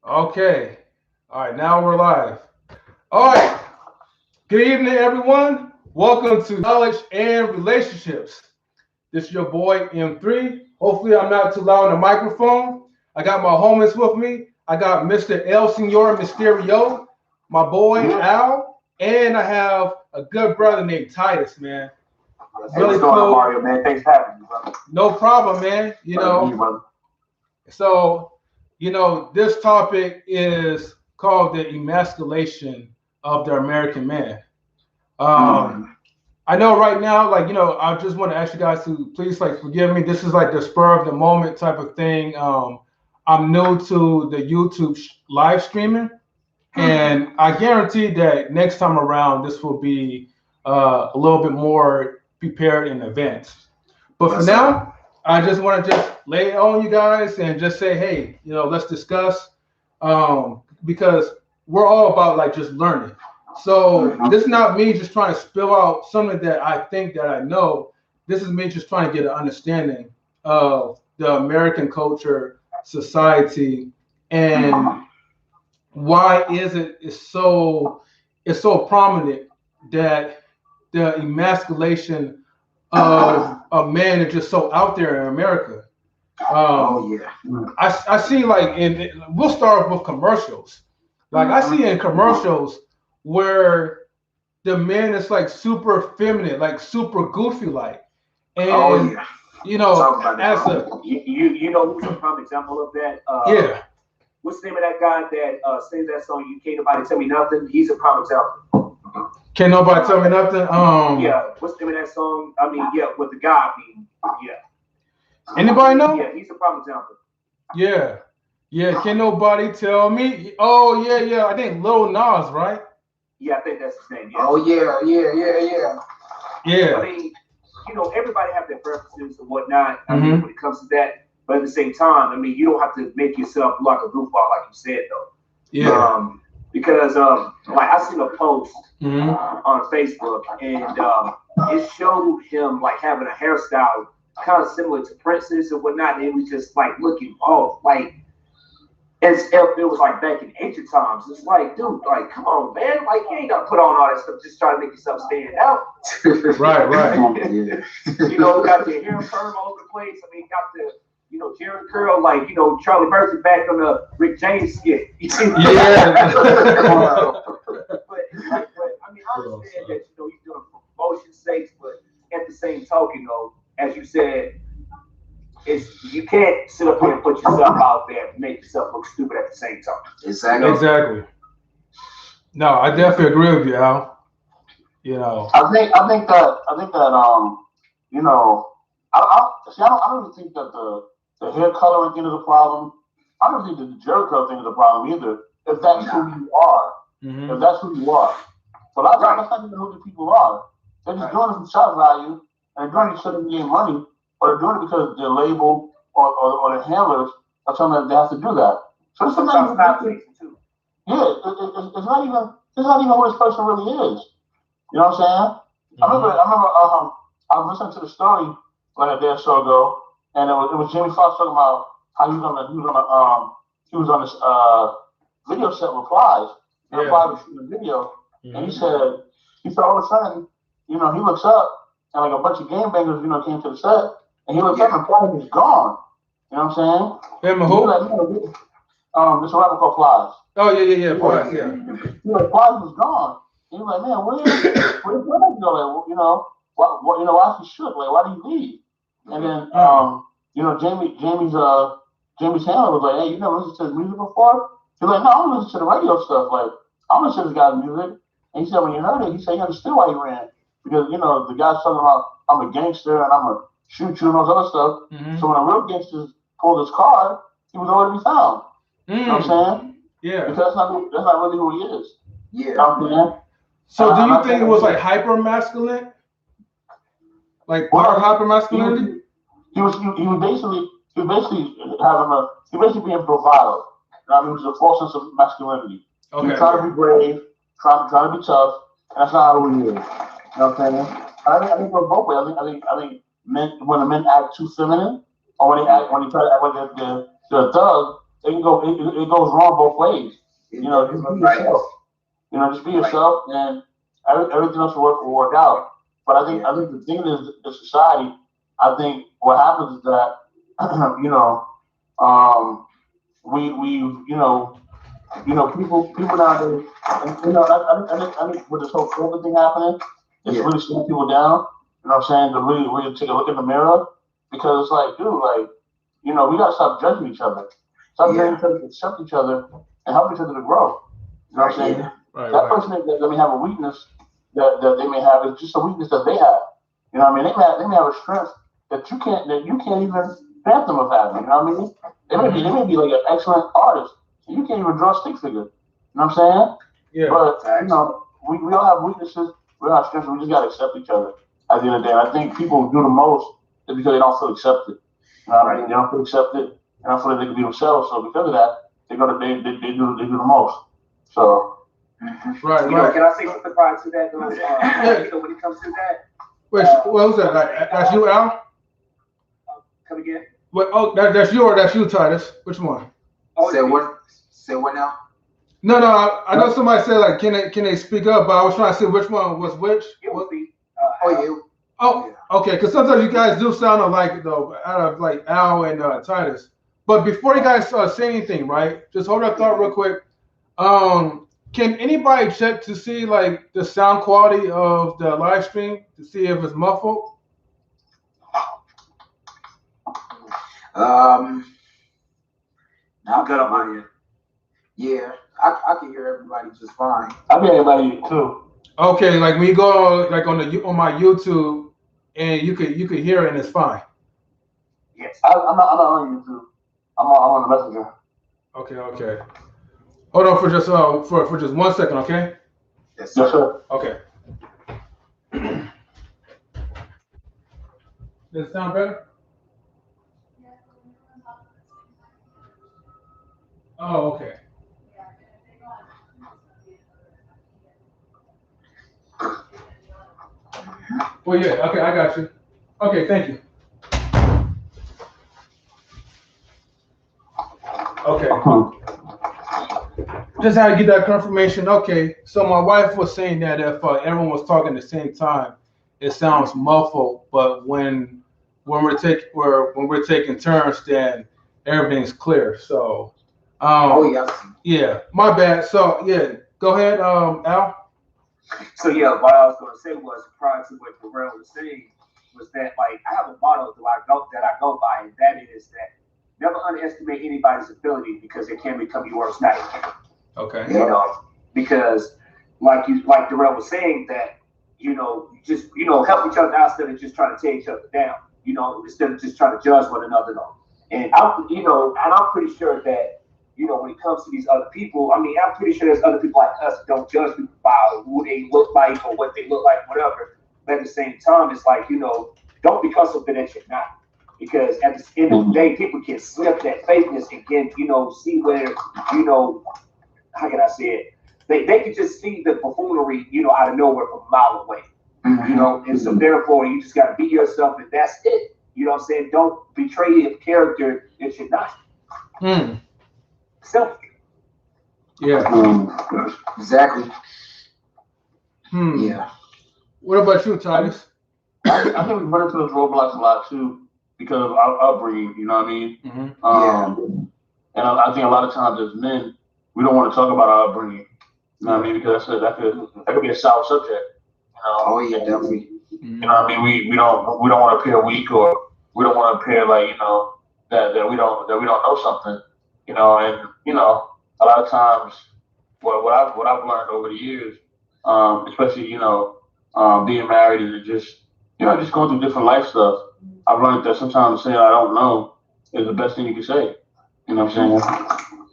Okay. All right, now we're live. All right. Good evening, everyone. Welcome to Knowledge and Relationships. This is your boy M3. Hopefully, I'm not too loud on the microphone. I got my homies with me. I got Mr. El Senor Mysterio, my boy Yeah. Al, and I have a good brother named Titus, man. Hey, what's going on, Mario, man? Thanks for having me, brother. No problem, man. Brother. So, this topic is called the emasculation of the American man. Um, I know right now, I just want to ask you guys to please, forgive me. This is like the spur of the moment type of thing. I'm new to the YouTube live streaming, and I guarantee that next time around, this will be a little bit more prepared in advance. But for now, I just want to just lay it on you guys and just say, hey, let's discuss, because we're all about like just learning. So this is not me just trying to spill out something that I think that I know. This is me just trying to get an understanding of the American culture, society, and why is it's so prominent that the emasculation of a man is just so out there in America. Yeah. I see we'll start with commercials. Like I see in commercials where the man is like super feminine, like super goofy, like, and Yeah. you know, Talk about as it. a You know who's a prime example of that? yeah, What's the name of that guy that sings that song? You can't nobody tell me nothing. He's a prime example. can't nobody tell me nothing. Yeah. What's the name of that song? I mean, yeah, with the guy. I mean, yeah. Anybody know? Yeah, he's a prime example. Yeah, yeah. Can nobody tell me? Oh yeah, yeah. I think Lil Nas, right? Yeah, I think that's his name. Yeah. Oh yeah. Yeah. I mean, everybody have their preferences and whatnot. I mean, when it comes to that, but at the same time, I mean, you don't have to make yourself look like a goofball, like you said, though. Yeah. Because like I seen a post on Facebook, and it showed him like having a hairstyle kind of similar to Prince's and whatnot. And it was just like looking off, like as if it was like back in ancient times. It's like, dude, like, come on, man, like you ain't gotta put on all that stuff just trying to make yourself stand out. Right. Got your hair perm all over the place. I mean, got the Jerry curl, like Charlie Murphy back on the Rick James skit. Yeah. but I mean, I understand that you're doing it for promotion's sake, but at the same token, as you said, you can't sit up here and put yourself out there and make yourself look stupid at the same time. Exactly. No, I definitely agree with you, Al. I think that I don't even think that the hair coloring thing is a problem. I don't think that the Jerry curl thing is a problem either. If that's who you are. If that's who you are. But that's not even who the people are. They're just doing it for shock value, and they're doing it so they can gain money, or they're doing it because their label or the handlers are telling them they have to do that. So it's not even too. Yeah, it's not even who this person really is. You know what I'm saying? I remember I was listening to the story like a day or so ago, and it was Jimmy Fox talking about how he was on this video set replies. The reply was shooting the video, and he said all of a sudden, he looks up and like a bunch of game bangers, came to the set, and he looks up and Plies is gone. You know what I'm saying? Him who? This rapper called Plies. Oh yeah, Plies, yeah. Plies was gone. And you're like, man, where did Plies go? Like, why is he shook? Like, why did he leave? And then, Jamie's handler was like, hey, you never listened to his music before? He's like, no, I don't listen to the radio stuff. Like, I don't listen to this guy's music. And he said, when you heard it, he said he understood why he ran. Because, the guy's talking about, I'm a gangster and I'm going to shoot you and all this other stuff. So when a real gangster pulled his card, he was nowhere to be found. You know what I'm saying? Yeah. Because that's not really who he is. Yeah. You know what I'm saying? So do you think it was like hyper-masculine? Like hyper-masculinity? He was basically being bravado. He was a false sense of masculinity. Okay. He was trying to be brave, trying to be tough, and that's not who he is. You know what I'm saying? I think we're both ways. I think men, when the men act too feminine, or when they try to act like they're a thug, it goes wrong both ways. You know, just be yourself. You know, just be yourself, and everything else will work out. But I think the thing is the society. I think what happens is that you know, we people nowadays, and I think with this whole COVID thing happening, it's really slowing people down. You know what I'm saying? To really take a look in the mirror, because it's like, dude, like, you know, we gotta stop judging each other. Stop judging each other, accept each other, and help each other to grow. You know what I'm saying? That person that may have a weakness that they may have is just a weakness that they have. You know what I mean? They may have a strength that you can't even fathom of having. You know what I mean? They may be like an excellent artist. You can't even draw a stick figure. You know what I'm saying? Yeah. But you know, we all have weaknesses, we all have strengths, we just gotta accept each other at the end of the day. And I think people do the most is because they don't feel accepted. You know what I mean? They don't feel accepted, and I feel like they can be themselves. So because of that, they do the most. So right. Can I say something prior to that? You know, when it comes to that. Wait, what was that? That's you, Al? Come again? What? Oh, that's you or that's you, Titus? Which one? Oh, say what now? No, I know somebody said like, can they speak up? But I was trying to see which one was which. It would be. Okay. Because sometimes you guys do sound alike though, out of like Al and Titus. But before you guys say anything, right? Just hold that thought real quick. Can anybody check to see like the sound quality of the live stream to see if it's muffled? Not good on you. Yeah, I can hear everybody just fine. I can hear everybody too. Okay, like when you go like on my YouTube and you could hear it and it's fine. Yes. I'm not on YouTube. I'm on the Messenger. Okay. Hold on for just 1 second, okay? Yes, sir. Okay. Does it sound better? Oh, okay. Well, yeah, okay, I got you. Okay, thank you. Okay. Just how to get that confirmation. Okay, so my wife was saying that if everyone was talking at the same time, it sounds muffled. But when we're taking turns, then everything's clear. So, yeah, my bad. So yeah, go ahead, Al. So yeah, what I was going to say was prior to what Darrell was saying was that like I have a motto that I go by, and that is that never underestimate anybody's ability because it can become your worst nightmare. Okay. You know, because like Darrell was saying that just help each other out instead of just trying to tear each other down. Instead of just trying to judge one another. And I'm pretty sure that when it comes to these other people, I mean, I'm pretty sure there's other people like us that don't judge people by who they look like or what they look like, whatever. But at the same time, it's like don't become something that you're not. Because at the end of the day, people can slip that fakeness and can, see where, how can I say it? They can just see the buffoonery, out of nowhere from a mile away. And so therefore you just gotta be yourself and that's it. You know what I'm saying? Don't betray your character if you're not. Self. Yeah. Exactly. Yeah. What about you, Titus? I think we run into those roadblocks a lot too because of our upbringing. You know what I mean? And I think a lot of times as men, we don't want to talk about our upbringing. You know what I mean? Because that could be a sour subject. Definitely. You know what I mean? We don't want to appear weak, or we don't want to appear like that we don't know something. And a lot of times what I've learned over the years, especially being married and just going through different life stuff, I've learned that sometimes saying I don't know is the best thing you can say. You know what I'm saying?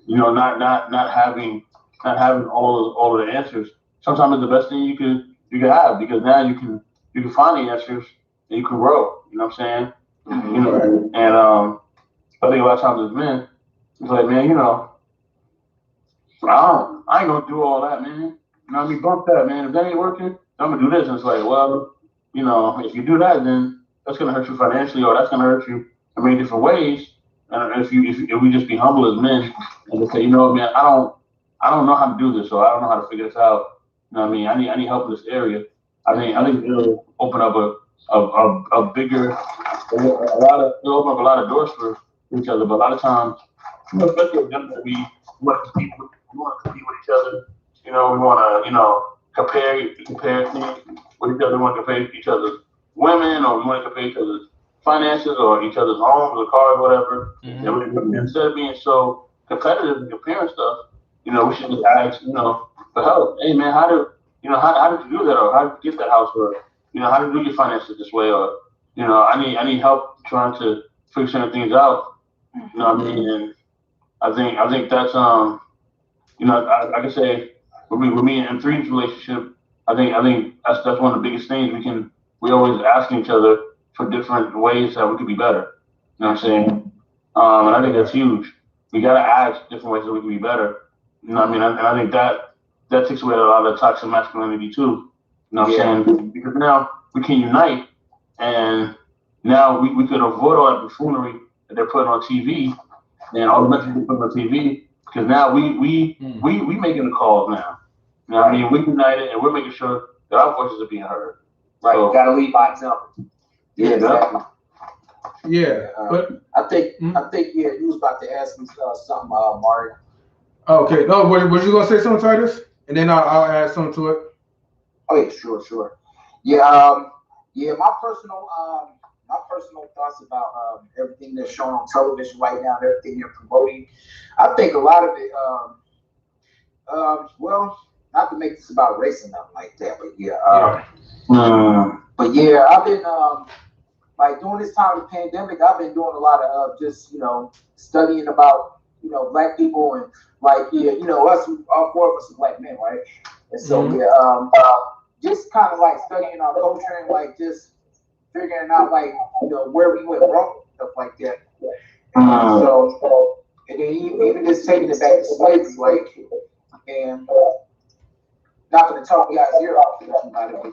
Not having all of the answers. Sometimes it's the best thing you can have, because now you can find the answers and you can grow. You know what I'm saying? And I think a lot of times as men, it's like, man, I ain't gonna do all that, man. You know what I mean? Bump that, man. If that ain't working, I'm gonna do this. And it's like, well, if you do that, then that's gonna hurt you financially, or that's gonna hurt you in many different ways. And if we just be humble as men and just say, man, I don't know how to do this, or I don't know how to figure this out. You know what I mean? I need help in this area. I think it'll open up a bigger, it'll open up a lot of doors for each other. But a lot of times, especially with them, that we want to compete with each other. We want to, compare things with each other. We want to compare each other's women, or we want to compare each other's finances, or each other's homes or cars, whatever. And instead of being so competitive and comparing stuff, we should just ask, for help. Hey man, how did you do that, or how did you get that house, or how did you do your finances this way, or I need help trying to figure certain things out. You know what I mean? And I think that's I can say with me and M3's relationship, I think that's one of the biggest things we always ask each other for different ways that we could be better. You know what I'm saying? And I think that's huge. We gotta ask different ways that we can be better. You know what I mean? And I think that takes away a lot of toxic masculinity too. You know what I'm saying? Because now we can unite, and now we could avoid all that buffoonery that they're putting on TV and all the messages they're putting on TV. Because now we making the calls now. You know what I mean? We're united, and we're making sure that our voices are being heard. Right. So, gotta lead by example. Yeah, exactly. Yeah, but I think you was about to ask me something, Mario. Okay, no, was you gonna say something, Titus? And then I'll add something to it. Oh yeah, sure. Yeah, my personal thoughts about everything that's shown on television right now, and everything they're promoting. I think a lot of it, well, not to make this about race and nothing like that, but but yeah, I've been like during this time of the pandemic, I've been doing a lot of just studying about black people, and like us, all four of us are black men, right? And so just kind of like studying our culture and like just figuring out like where we went wrong, stuff like that. And then even just taking it back to slavery, like, and not gonna talk you guys here off about it, but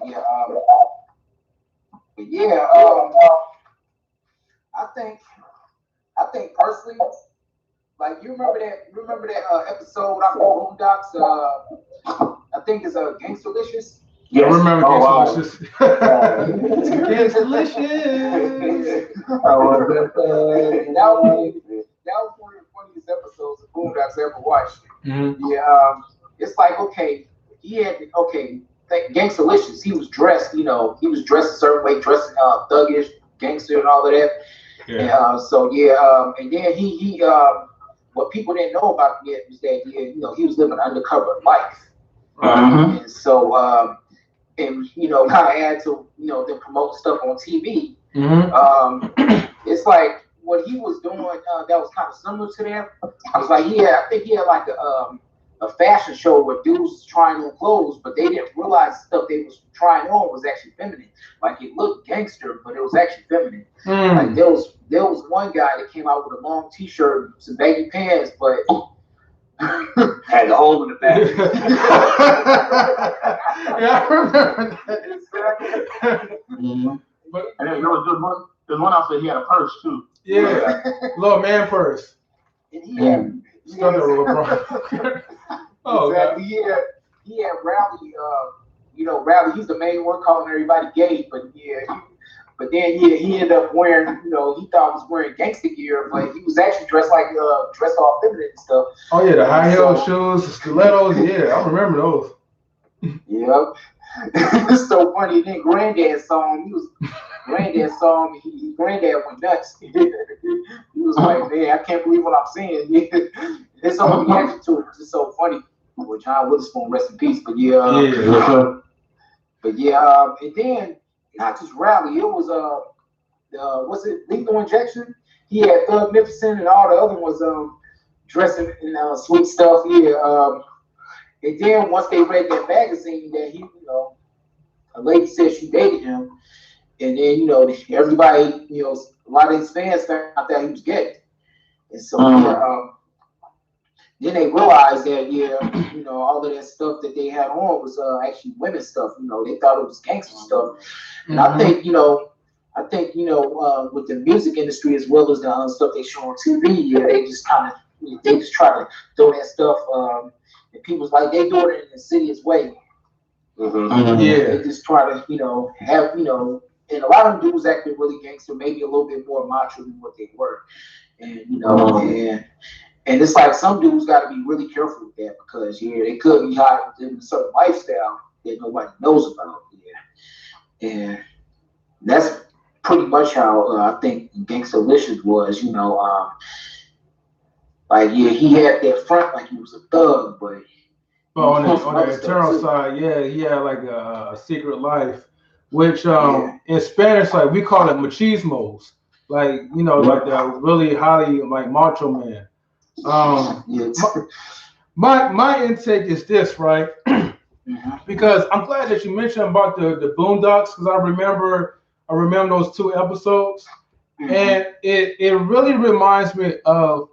I think personally, like you remember that episode I called Boondocks? I think it's a Gangsterlicious. Yeah, I remember Gangsterlicious. Gangsterlicious. That was one of the funniest episodes of Boondocks I ever watched. Mm-hmm. Yeah, it's like Gangsterlicious. He was dressed, he was dressed a certain way, dressing thuggish, gangster, and all of that. Yeah. And then he what people didn't know about him yet was that he was living an undercover life. And so kind of add to them promote stuff on TV. It's like what he was doing that was kind of similar to that. I was like, I think he had like a fashion show where dudes was trying on clothes, but they didn't realize the stuff they was trying on was actually feminine. Like it looked gangster, but it was actually feminine. Like there was one guy that came out with a long T-shirt, some baggy pants, but had the hole in the back. Yeah, I remember that. But and then there's one outfit he had a purse too. Yeah, little man purse. And he had oh, exactly. He had Rowdy. Rowdy. He's the main one calling everybody gay, but then he ended up wearing. He thought he was wearing gangster gear, but he was actually dressed all feminine and stuff. Oh yeah, the high heel shoes, the stilettos. Yeah, I remember those. Yep. It's so funny. Then Granddad saw him. Granddad went nuts. He was like, man, I can't believe what I'm seeing. His own reaction to it was just so funny. Well, John Witherspoon, rest in peace. But and then not just Rowdy, it was was it Lethal Injection? He had Thugnificent and all the other ones dressing in sweet stuff. And then once they read that magazine that he, a lady said she dated him, and then everybody, a lot of his fans found out that he was gay, and so then they realized that all of that stuff that they had on was actually women's stuff. They thought it was gangster stuff, and I I think with the music industry as well as the other stuff they show on TV, yeah, they just try to throw that stuff. And people's like they do it in the insidious way. Yeah, they just try to have and a lot of them dudes acting really gangster, maybe a little bit more macho than what they were, and and it's like some dudes got to be really careful with that because they could be hiding in a certain lifestyle that nobody knows about. Yeah, and that's pretty much how I think Gangsta-licious was. Like he had that front like he was a thug, but on the internal side, yeah, he had like a secret life, which in Spanish, like we call it machismos, like like the really highly like macho man. My intake is this, right? Because I'm glad that you mentioned about the Boondocks, because I remember those 2 episodes, and it really reminds me of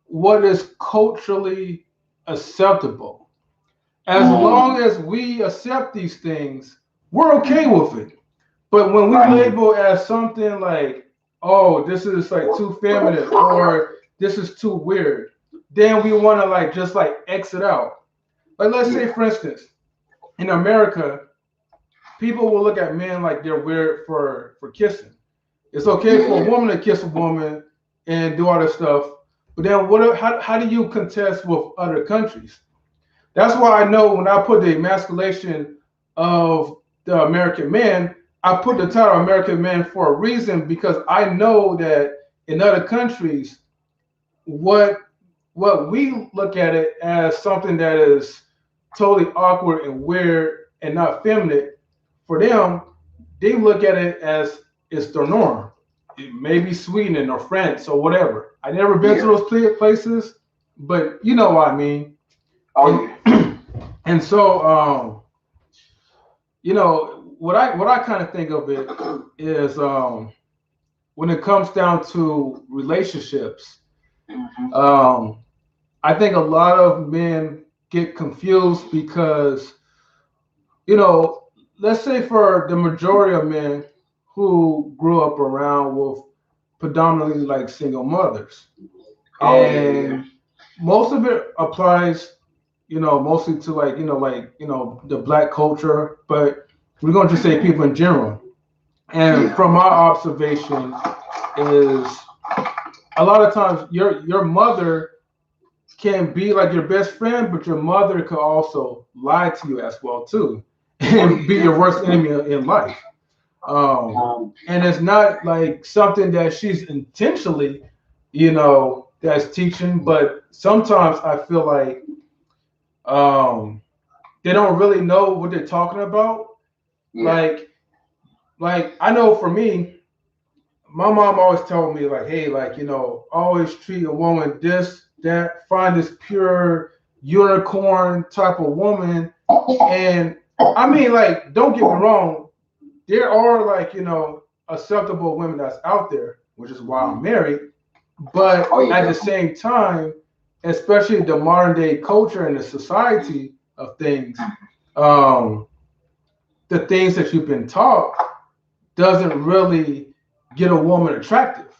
what is culturally acceptable. As long as we accept these things, we're okay with it. But when we label as something like, oh, this is like too feminine or this is too weird, then we want to like just like exit out. Like let's say, for instance, in America, people will look at men like they're weird for kissing. It's okay for a woman to kiss a woman and do all this stuff. But then how do you contest with other countries? That's why I know when I put the emasculation of the American man, I put the title American man for a reason, because I know that in other countries, what we look at it as something that is totally awkward and weird and not feminine, for them, they look at it as it's their norm. It may be Sweden or France or whatever. I never been to those places, but you know what I mean. And so, what I kind of think of it is when it comes down to relationships, I think a lot of men get confused because, let's say for the majority of men who grew up around with predominantly like single mothers, and most of it applies mostly to the black culture, but we're going to just say people in general. And from my observation is a lot of times your mother can be like your best friend, but your mother could also lie to you as well too, and be your worst enemy in life. And it's not like something that she's intentionally, that's teaching, but sometimes I feel like they don't really know what they're talking about. Like I know for me, my mom always told me like, hey, like, always treat a woman this, that, find this pure unicorn type of woman. And I mean, like, don't get me wrong, there are like, acceptable women that's out there, which is why I'm married. But at the same time, especially the modern day culture and the society of things, the things that you've been taught doesn't really get a woman attractive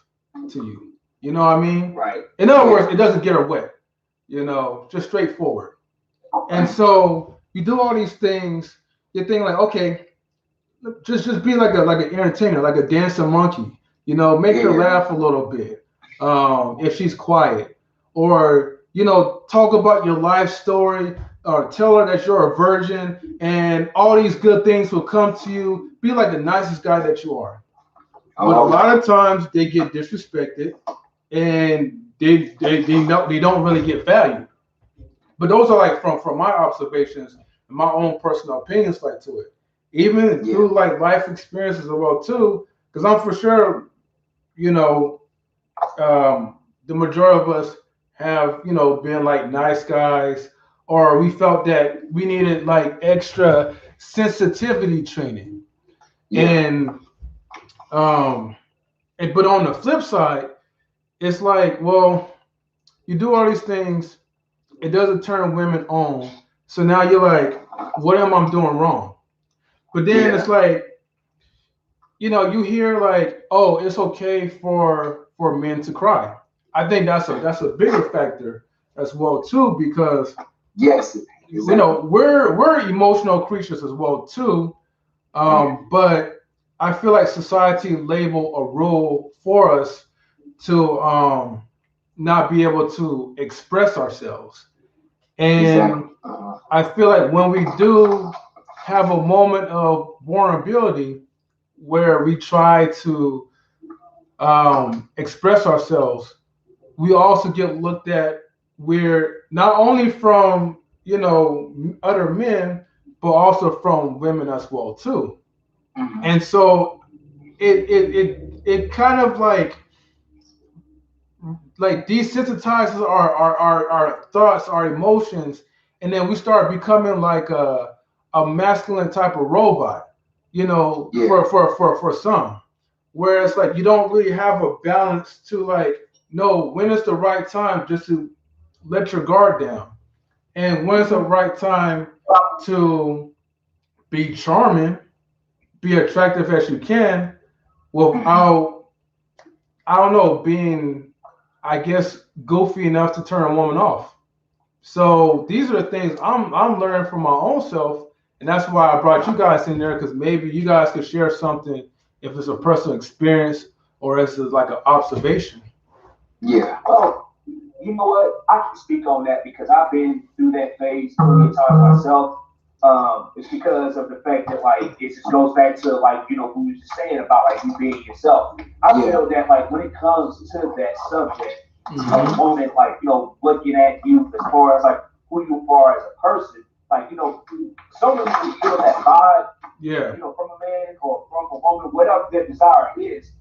to you. You know what I mean? Right. In other words, it doesn't get her wet. Just straightforward. And so you do all these things. You think like, okay, just be like an entertainer, like a dancing monkey. Make her laugh a little bit if she's quiet, or talk about your life story, or tell her that you're a virgin, and all these good things will come to you. Be like the nicest guy that you are. But a lot of times they get disrespected, and they don't really get valued. But those are like from my observations and my own personal opinions like to it. Even through like life experiences as well too, because I'm for sure, the majority of us have, been like nice guys, or we felt that we needed like extra sensitivity training. And but on the flip side, it's like, well, you do all these things, it doesn't turn women on. So now you're like, what am I doing wrong? But then it's like, you hear like, oh, it's okay for men to cry. I think that's a bigger factor as well too, because Yes, exactly. we're emotional creatures as well too. But I feel like society label a rule for us to not be able to express ourselves. Exactly. And I feel like when we do have a moment of vulnerability where we try to express ourselves, we also get looked at we're not only from other men, but also from women as well too. Mhm. And so it kind of like desensitizes our thoughts, our emotions, and then we start becoming like a masculine type of robot, Yeah. for some. Whereas like you don't really have a balance to like know when is the right time just to let your guard down, and when is the right time to be charming, be attractive as you can without, I don't know, being, I guess, goofy enough to turn a woman off. So these are the things I'm learning from my own self, and that's why I brought you guys in there, because maybe you guys could share something if it's a personal experience or if it's like an observation. Yeah. Well, you know what? I can speak on that because I've been through that phase plenty of times myself. It's because of the fact that like it just goes back to like who you just saying about like you being yourself. I Yeah. feel that like when it comes to that subject of a Hmm. woman like looking at you as far as like who you are as a person, like so many people feel that vibe, Yeah. from a man or from a woman, whatever their desire is,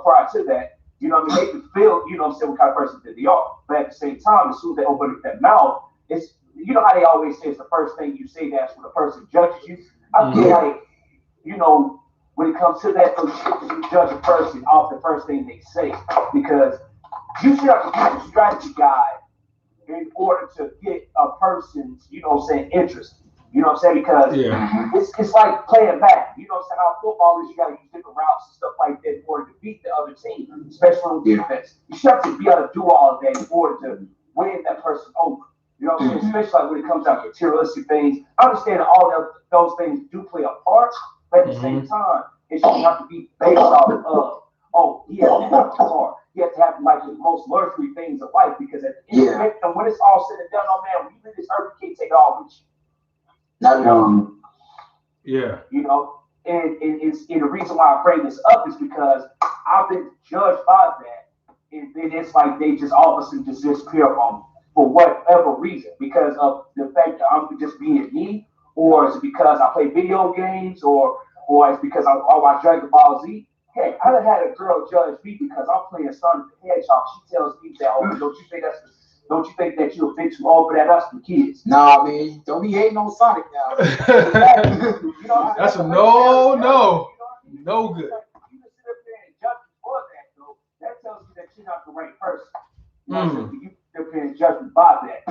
prior to that, what I mean, they can feel, what I'm saying, what kind of person that they are. But at the same time, as soon as they open up that mouth, it's how they always say it's the first thing you say that's when a person judges you. I feel Hmm. Yeah. like, you know, when it comes to that, those shit that you judge a person off the first thing they say. Because you should have to use a strategy guide in order to get a person's, interest. You know what I'm saying? Because Yeah. Mhm. it's like playing back. You know what I'm saying? How football is, you got to use different routes and stuff like that in order to beat the other team, especially on Yeah. defense. You should have to be able to do all of that in order to win that person over. You know what I'm saying? Mhm. Especially like when it comes down to materialistic things. I understand that all of those things do play a part, but at the same Hmm. time, it shouldn't have to be based off of, oh, he has to have a car. He has to have like the most luxury things of life because at the end of Yeah. it, and when it's all said and done, oh man, when you leave this earth, you can't take it all with you. Not You at all. know, Yeah. and the reason why I bring this up is because I've been judged by that, and then it's like they just all of a sudden just disappear on me for whatever reason because of the fact that I'm just being me, or is it because I play video games, or it's because I watch Dragon Ball Z. Hey, I done had a girl judge me because I'm playing Sonic the Hedgehog. She tells me that, oh, don't you think that you're a bit too old for that? That's for kids. Nah, man. Don't be hating on Sonic now. Exactly. That's That's a a legendary no, character. no, You know what I mean? no It's good. like you can sit up there and judge me for that, though. That tells me that you're not the right person. You know what I'm saying? Mm. For you to sit up there and judge me by that.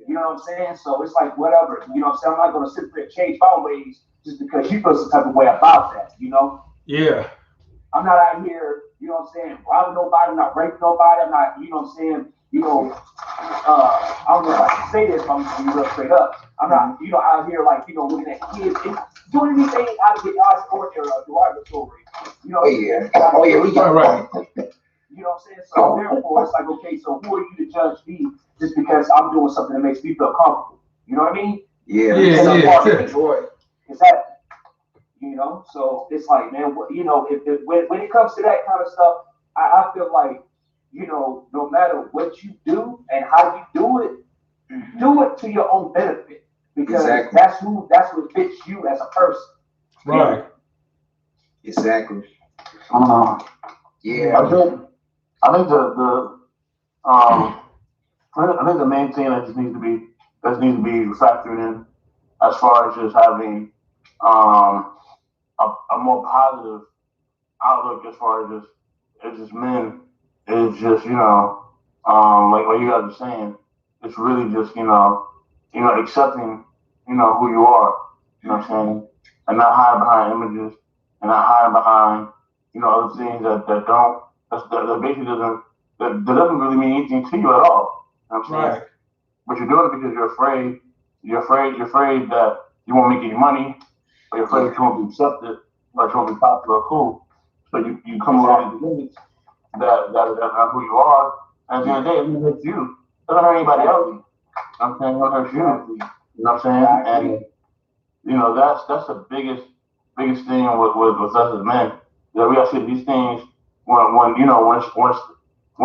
You know what I'm saying? So it's like whatever. You know what I'm saying? I'm not gonna sit there and change my ways just because you feel some type of way about that. Yeah. I'm not out here, robbing nobody, I'm not raping nobody, I'm not, I don't know if I can say this, but I'm just gonna be real straight up. I'm not, out here like, looking at kids and doing anything out of the ordinary or derogatory. Oh yeah. Oh yeah. We Right. got Right. You know what I'm saying? So therefore, it's like, okay, so who are you to judge me just because I'm doing something that makes me feel comfortable? You know what I mean? Yeah. Yeah. Some part of Yeah. enjoy. Exactly. So it's like, man, if when it comes to that kind of stuff, I feel like, no matter what you do and how you do it to your own benefit because Exactly. that's what fits you as a person. Right. Exactly. Uh, Yeah. I think I think the main thing that needs to be factored in as far as just having um a more positive outlook as far as just men is just like you guys are saying, it's really just accepting who you are, you know what I'm saying, and not hide behind images, and not hiding behind, other things that basically that doesn't really mean anything to you at all. You know what I'm saying? Right. But you're doing it because you're afraid. You're afraid that you won't make any money, or you're afraid that you won't be accepted, or you won't be popular or cool. So you come with all these limits that's not who you are. And at the end of the day, it doesn't hurt you. It doesn't hurt anybody else. You know what I'm saying? It doesn't hurt you. You know what I'm saying? And that's the biggest thing with us as men. That we gotta see these things when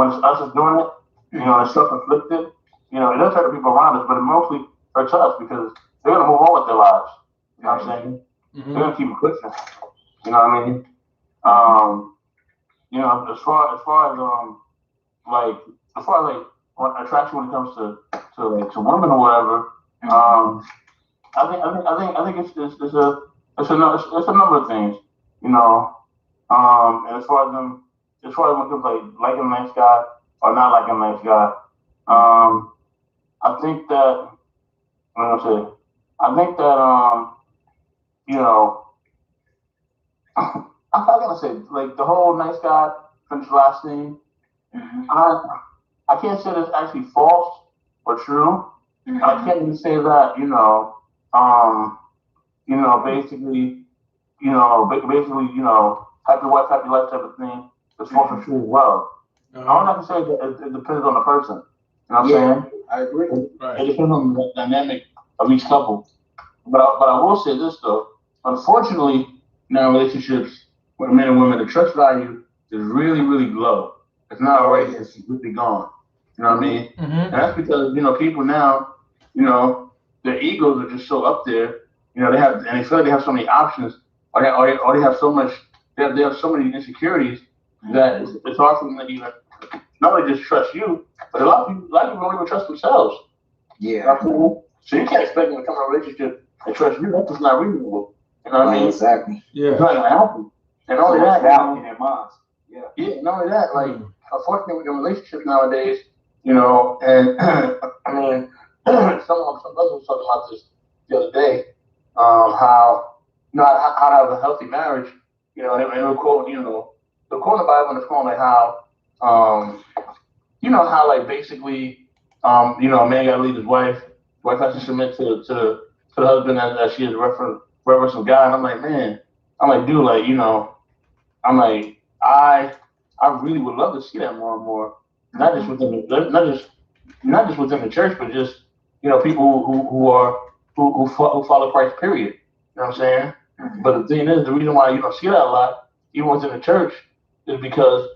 it's us that's doing it, it's self-inflicted. It does hurt the people around us, but it mostly hurts us because they're gonna move on with their lives. You know what I'm saying? Mm-hmm. They're gonna keep it pushing. You know what I mean? As far as attraction when it comes to women or whatever, I think it's a number of things, and as far as when it comes like liking a nice guy or not liking a nice guy, I think that what I'm gonna say, I think that I'm gonna say like the whole nice guy finish last thing. I can't say that's actually false or true. I can't even say that basically happy wife, happy life type of thing is false or true as well. I'm not gonna say that it depends on the person. You know what I'm saying? I agree. It depends on the dynamic of each couple. But I will say this though. Unfortunately, now relationships with men and women, the trust value is really, really low. It's not already, it's completely gone. You know what I mean? Mm-hmm. And that's because, people now, their egos are just so up there. They feel like they have so many options, or they have so much, they have so many insecurities that it's hard for them to even not only just trust you, but a lot of people don't even trust themselves. Yeah. So you can't expect them to come in a relationship and trust you. That's just not reasonable. You know what I mean? Exactly. Yeah. It's not gonna happen. And only that, doubt in their minds. Yeah. Yeah. Not only that, like unfortunately with the relationships nowadays, and I mean, some brother was talking about this the other day, how how to have a healthy marriage, and they're quoting, they're quoting the Bible and it's quoting like how, how like basically, a man gotta leave his wife has to submit to the husband as she is reference of God. And I'm like, man, dude, like, I'm like, I really would love to see that more and more, not just within the church, but just people who follow Christ. Period. You know what I'm saying? But the thing is, the reason why you don't see that a lot, even within the church, is because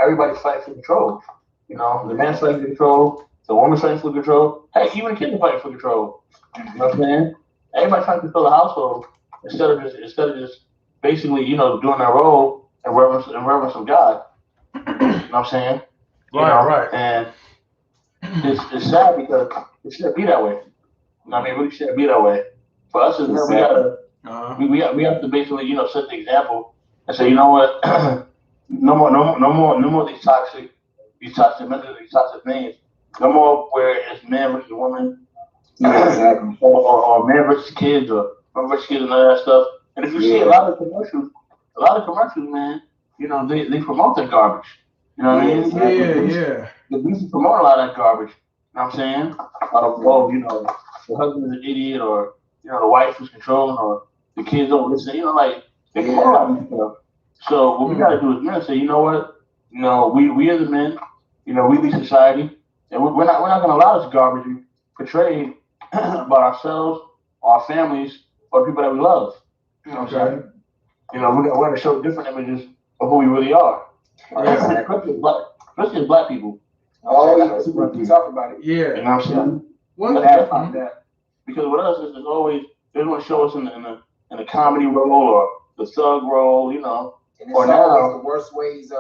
everybody's fighting for control. The man's fighting for control, the woman's fighting for control. Hey, even the kids are fighting for control. You know what I'm saying? Everybody's trying to control the household instead of just basically, doing their role and reverence of God. You know what I'm saying? Right. And it's sad because it shouldn't be that way. I mean, it really shouldn't be that way. For us as men, we have to basically, set the example and say, you know what, no more these toxic messages, these toxic things. No more where it's man versus woman, or man versus kids, or woman versus kids, and all that stuff. And if you see a lot of commercials, man, they promote that garbage. You know what I mean? Yeah. They used to promote a lot of that garbage. You know what I'm saying? The husband's an idiot, or the wife is controlling, or the kids don't listen. They promote a lot of stuff. So what we gotta do is men say, you know what? We as men, we lead society, and we're not gonna allow this garbage to be portrayed about ourselves, our families, or people that we love. You know what I'm saying? We're gonna show different images of who we really are. Especially as black people. We talk about it. Yeah. You know what I'm saying? That. Because with us, it's always they want to show us in the comedy role or the thug role, And it's or always the worst ways.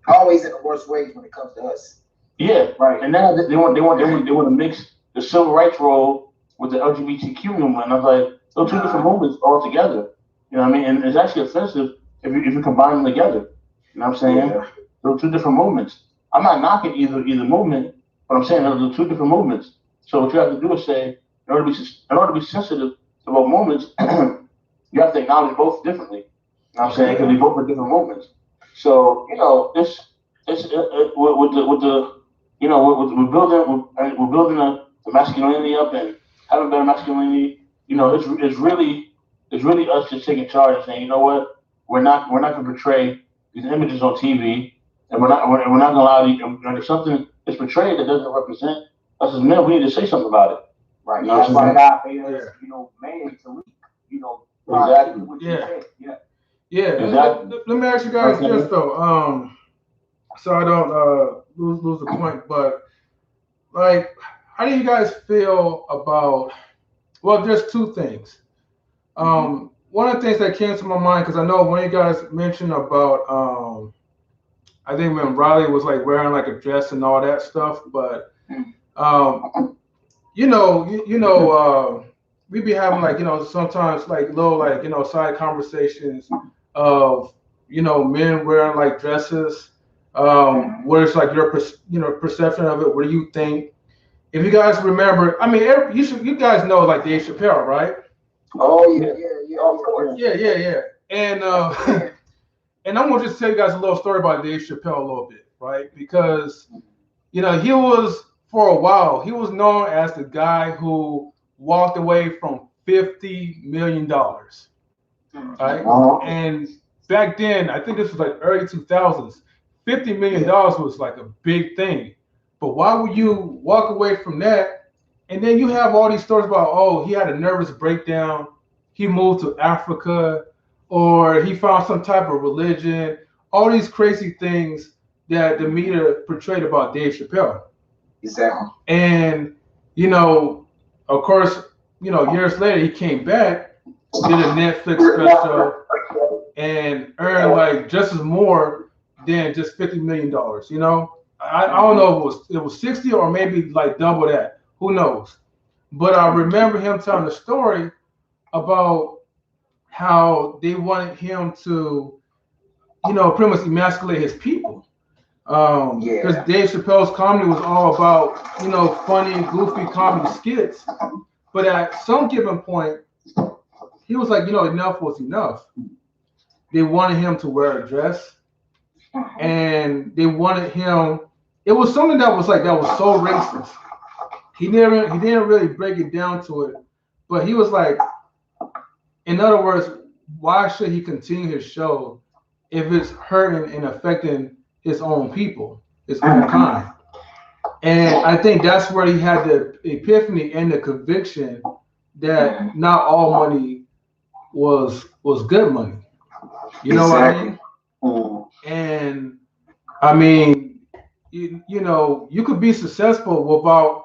Always in the worst ways when it comes to us. Yeah, right. And now they want to mix the civil rights role with the LGBTQ movement. And I was like, those two different movements all together. You know what I mean? And it's actually offensive if you combine them together. You know what I'm saying? Yeah. Those two different movements. I'm not knocking either movement, but I'm saying those are two different movements. So what you have to do is say, in order to be sensitive So both movements, you have to acknowledge both differently. You know what I'm saying? Because they both are different movements. So it's with the we're building the masculinity up and having better masculinity. It's really us just taking charge and saying, you know what, we're not going to portray these images on TV, and we're not going to allow these. And if something is portrayed that doesn't represent us as men, we need to say something about it. Right. That's why God made us, man to lead. Exactly. Yeah. Exactly. Let me ask you guys this though. So I don't lose the point, but like, how do you guys feel about? Well, there's two things. One of the things that came to my mind, because I know one of you guys mentioned about I think when Riley was like wearing like a dress and all that stuff, but we be having like sometimes like little like side conversations of men wearing like dresses. What is like your perception of it? What do you think? If you guys remember, I mean, you guys know like Dave Chappelle, right? Oh yeah, of course. Yeah. And and I'm gonna just tell you guys a little story about Dave Chappelle a little bit, right? Because he was for a while he was known as the guy who walked away from $50 million, right? And back then, I think this was like early 2000s. $50 million was like a big thing. But why would you walk away from that? And then you have all these stories about, oh, he had a nervous breakdown, he moved to Africa, or he found some type of religion, all these crazy things that the media portrayed about Dave Chappelle. Exactly. And, of course, years later, he came back, did a Netflix special, and earned like just as more than just $50 million. I don't know if it was 60 or maybe like double that. Who knows? But I remember him telling a story about how they wanted him to, pretty much emasculate his people. Because Dave Chappelle's comedy was all about, funny, goofy comedy skits. But at some given point, he was like, enough was enough. They wanted him to wear a dress, and they wanted him. It was something that was so racist. He didn't really break it down to it, but he was like, in other words, why should he continue his show if it's hurting and affecting his own people, his own kind? And I think that's where he had the epiphany and the conviction that not all money was good money. You know what I mean? And I mean, you could be successful without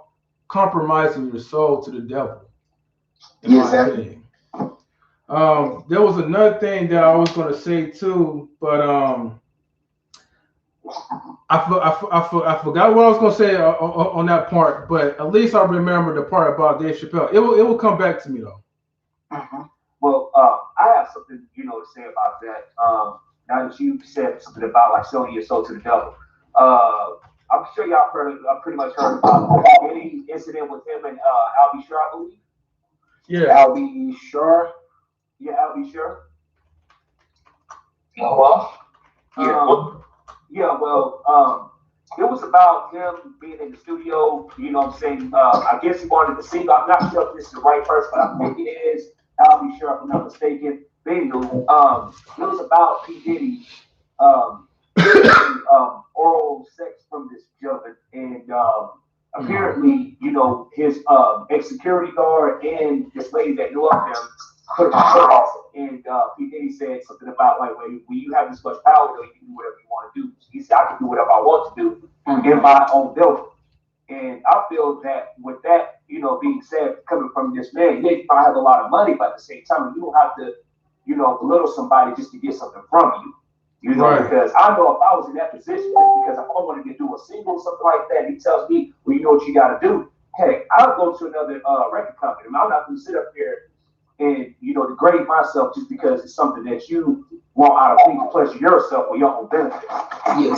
compromising your soul to the devil. In my opinion. There was another thing that I was going to say too, but I forgot what I was going to say on that part. But at least I remember the part about Dave Chappelle. It will come back to me though. Well, I have something to say about that. Now that you said something about like selling your soul to the devil, I'm sure y'all pretty much heard about any incident with him and Albie Shore, I believe. Yeah, Albie Shore. Yeah, Albie Shore. Oh well. Well, it was about him being in the studio. What I'm saying? I guess he wanted to sing. I'm not sure if this is the right person, but I think it is. I'll be sure if I'm not mistaken. Bingo. It was about P. Diddy oral sex from this gentleman, and apparently, his ex-security guard and this lady that knew of him put him off. And P. Diddy said something about like, when you have this much power, you can do whatever you want to do. He said, I can do whatever I want to do in my own building. And I feel that with that, being said, coming from this man, he might have a lot of money, but at the same time, you don't have to, belittle somebody just to get something from you. Right. Because I know if I was in that position, because if I wanted to do a single or something like that, he tells me, well, you know what you got to do. Hey, I'll go to another record company. I'm not going to sit up here and, degrade myself just because it's something that you want out of me to pleasure yourself or your own benefit. And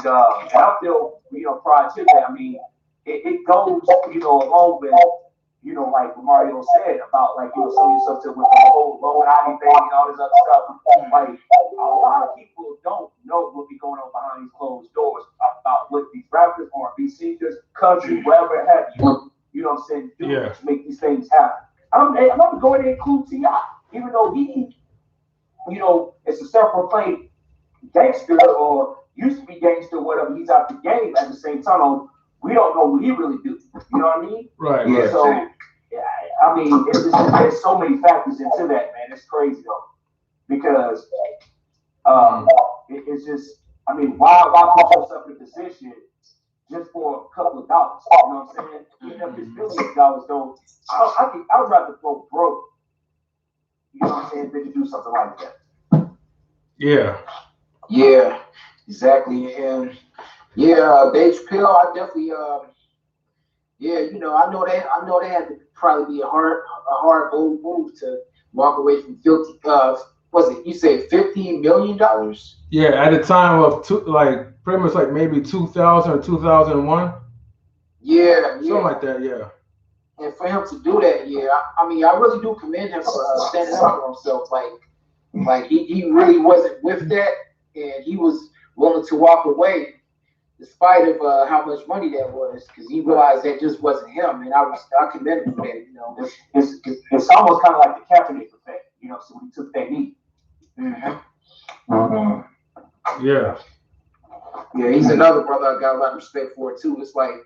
I feel, prior to that, I mean, it goes, along with, you know, like Mario said about like, you know, selling yourself to with the whole Illuminati thing and all this other stuff. Like a lot of people don't know what be going on behind these closed doors about what these rappers, R&B singers, country, whatever have you. You know what I'm saying? Do to make these things happen. I'm gonna go in there and include T.I., even though he, you know, it's a self-proclaimed gangster or used to be gangster, whatever. He's out the game at the same time. We don't know what he really do. You know what I mean? Right. Yeah. So, yeah, I mean, it's just, there's so many factors into that, man. It's crazy though, because it's just, I mean, why put yourself in a position just for a couple of dollars? You know what I'm saying? Even if it's billions of dollars, though, I'd rather go broke. You know what I'm saying? Than to do something like that. Yeah. Yeah. Exactly. And yeah, Dave Chappelle, I definitely yeah, you know, I know they had to probably be a hard bold move to walk away from 50 was it you say $15 million? Yeah, at the time of pretty much like maybe 2000 or 2001. Yeah, something like that. Yeah. And for him to do that, yeah, I mean, I really do commend him for standing up for himself. Like he really wasn't with that, and he was willing to walk away despite of how much money that was, because he realized that just wasn't him, and I commend him for that. You know, it's almost kind of like the Kaepernick effect. You know, so when he took that knee. Yeah. Yeah, he's another brother I got a lot of respect for too. It's like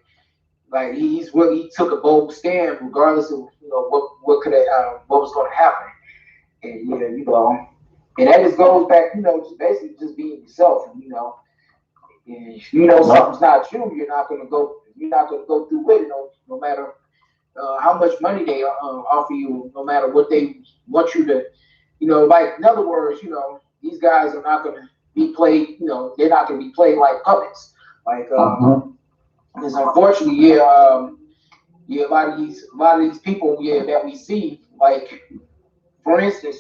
he took a bold stand regardless of what was going to happen, and yeah, and that just goes back, just basically just being yourself, and and something's not you, you're not gonna go through with it, no matter how much money they offer you, no matter what they want you to, like in other words, these guys are not gonna be played, they're not gonna be played like puppets, like because unfortunately, a lot of these people, that we see, like for instance,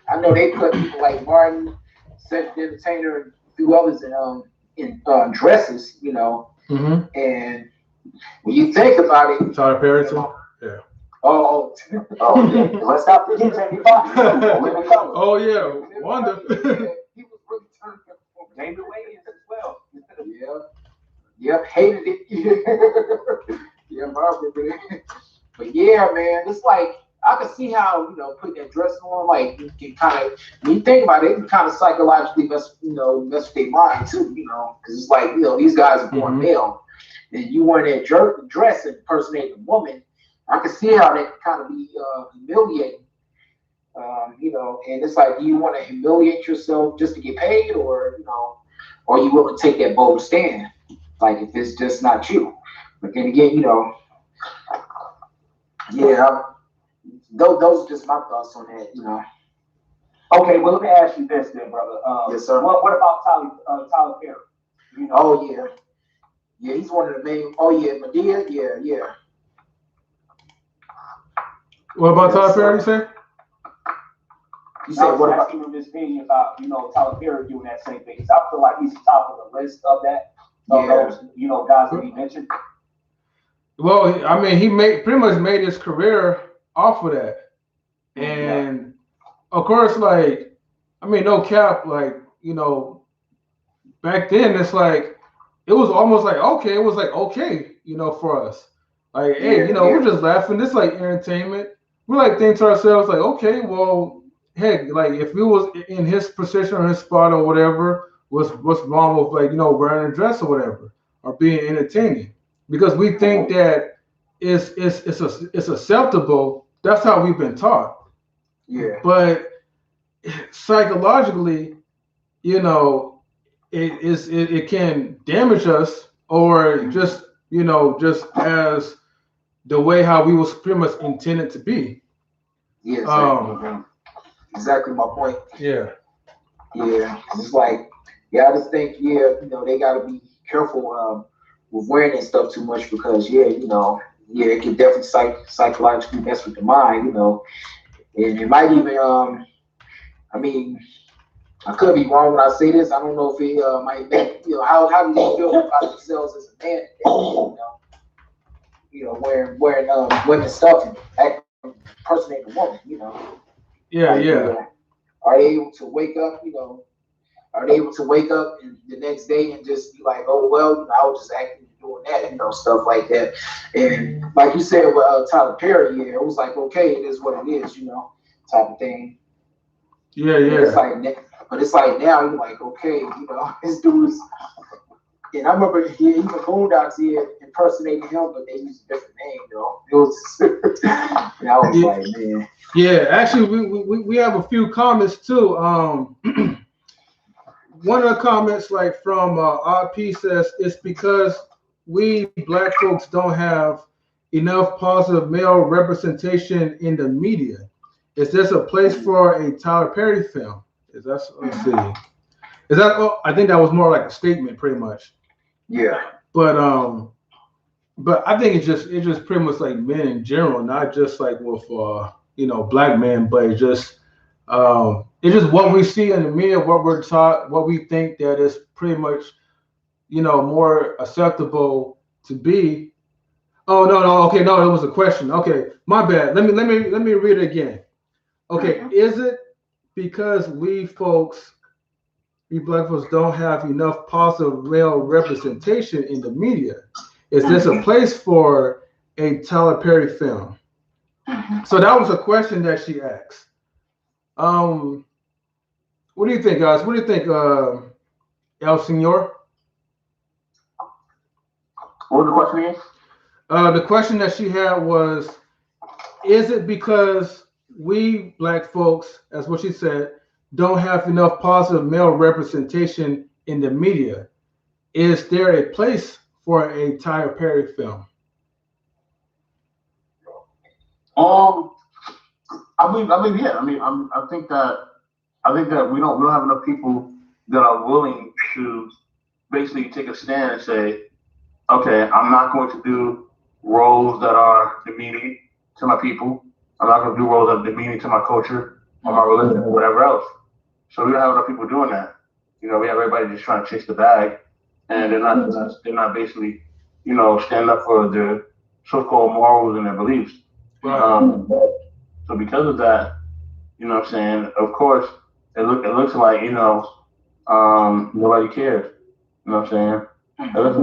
I know they put people like Martin, Cedric the Entertainer, and a few others in dresses, Mm-hmm. and when you think about it, Tyler Perry too. Yeah. Oh, yeah. Let's not forget Jamie Foxx. Oh yeah, Wanda. He was really turned up for David Wayans as well. Yep, hated it. Yeah, Barbara, but yeah, man, it's like I can see how putting that dress on, like you can kind of, when you think about it, it can kind of psychologically mess with their mind too, because it's like these guys are born male, and you wearing that dress impersonating a woman. I can see how that can kind of be humiliating, and it's like, do you want to humiliate yourself just to get paid, or you willing to take that bold stand, like if it's just not you? But then again, those are just my thoughts on that, Okay, well, let me ask you this then, brother. Yes, sir. What about Tyler Perry? Oh yeah, he's one of the main. Oh yeah, Medea. Yeah. What about Tyler Perry? You say? You said what about this opinion about Tyler Perry doing that same thing? I feel like he's top of the list of that. Those guys that he mentioned. Well, I mean, he pretty much made his career off of that, and of course, like, I mean, no cap, like, back then it's like it was almost like okay, it was like okay, for us, like, hey, we're just laughing. This like entertainment. We like think to ourselves like, okay, well, heck, like if we was in his position or his spot or whatever, what's wrong with like wearing a dress or whatever or being entertaining? Because we think that it's acceptable. That's how we've been taught. Yeah. But psychologically, it can damage us, or just just as the way how we was pretty much intended to be. Yeah. Exactly my point. Yeah. Yeah. It's like, I just think they got to be careful with wearing that stuff too much, because it can definitely psychologically mess with the mind, and it might even I mean, I could be wrong when I say this. I don't know if it might make how do they feel about themselves as a man? wearing women's stuff and impersonating a woman. Are they able to wake up? Are they able to wake up and the next day and just be like, oh well, I was just acting doing that, stuff like that. And like you said with Tyler Perry, it was like, okay, it is what it is, type of thing. Yeah. But it's like now you're like, okay, this dude's. And I remember even Boondocks impersonating him, but they used a different name, though. It was, and I was like, man. Yeah, actually, we have a few comments too. One of the comments, like from RP, says it's because we Black folks don't have enough positive male representation in the media. Is this a place for a Tyler Perry film? Let's see. Is that? Oh, I think that was more like a statement, pretty much. Yeah. But I think it's just pretty much like men in general, not just like with Black men, but it's just what we see in the media, what we're taught, what we think that is pretty much more acceptable to be. Oh no, okay, no, it was a question. Okay, my bad. Let me read it again. Okay, is it because we Black folks don't have enough positive male representation in the media? Is this a place for a Tyler Perry film? So that was a question that she asked. What do you think, guys? What do you think, El Senor? What was the question again? The question that she had was, is it because we Black folks, as what she said, don't have enough positive male representation in the media? Is there a place for a Tyler Perry film? I mean, yeah. I think that we don't have enough people that are willing to basically take a stand and say, okay, I'm not going to do roles that are demeaning to my people. I'm not going to do roles that are demeaning to my culture or my religion or whatever else. So we don't have enough people doing that. We have everybody just trying to chase the bag, and they're not basically, stand up for their so-called morals and their beliefs. Right. So because of that, what I'm saying, of course, it looks like, nobody cares. You know what I'm saying? It looks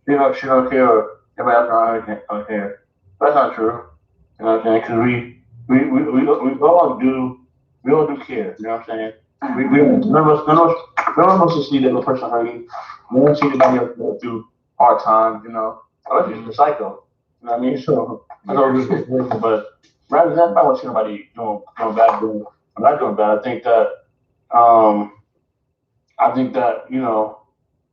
like, she don't care, or everybody else don't care. That's not true. You know what I'm saying? Because we all do care. You know what I'm saying? None of us should see that other person hurting. No one see anybody else go through hard times, unless you're just a psycho. You know what I mean? So that's all we do. But rather than that, I don't want to see nobody doing bad. I'm not doing bad. I think that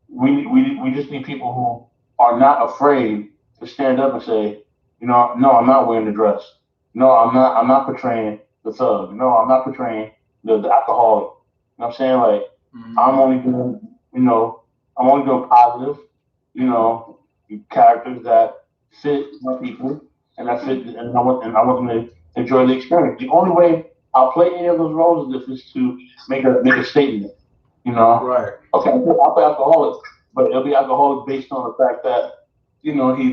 we just need people who are not afraid to stand up and say, no, I'm not wearing the dress. No, I'm not portraying the thug. No, I'm not portraying the alcoholic. You know what I'm saying? Like, I'm only doing positive, characters that fit my people and that fit, and I want them to enjoy the experience. The only way I'll play any of those roles is to make a statement. Right. Okay, I'll play alcoholic, but it'll be alcoholic based on the fact that he lost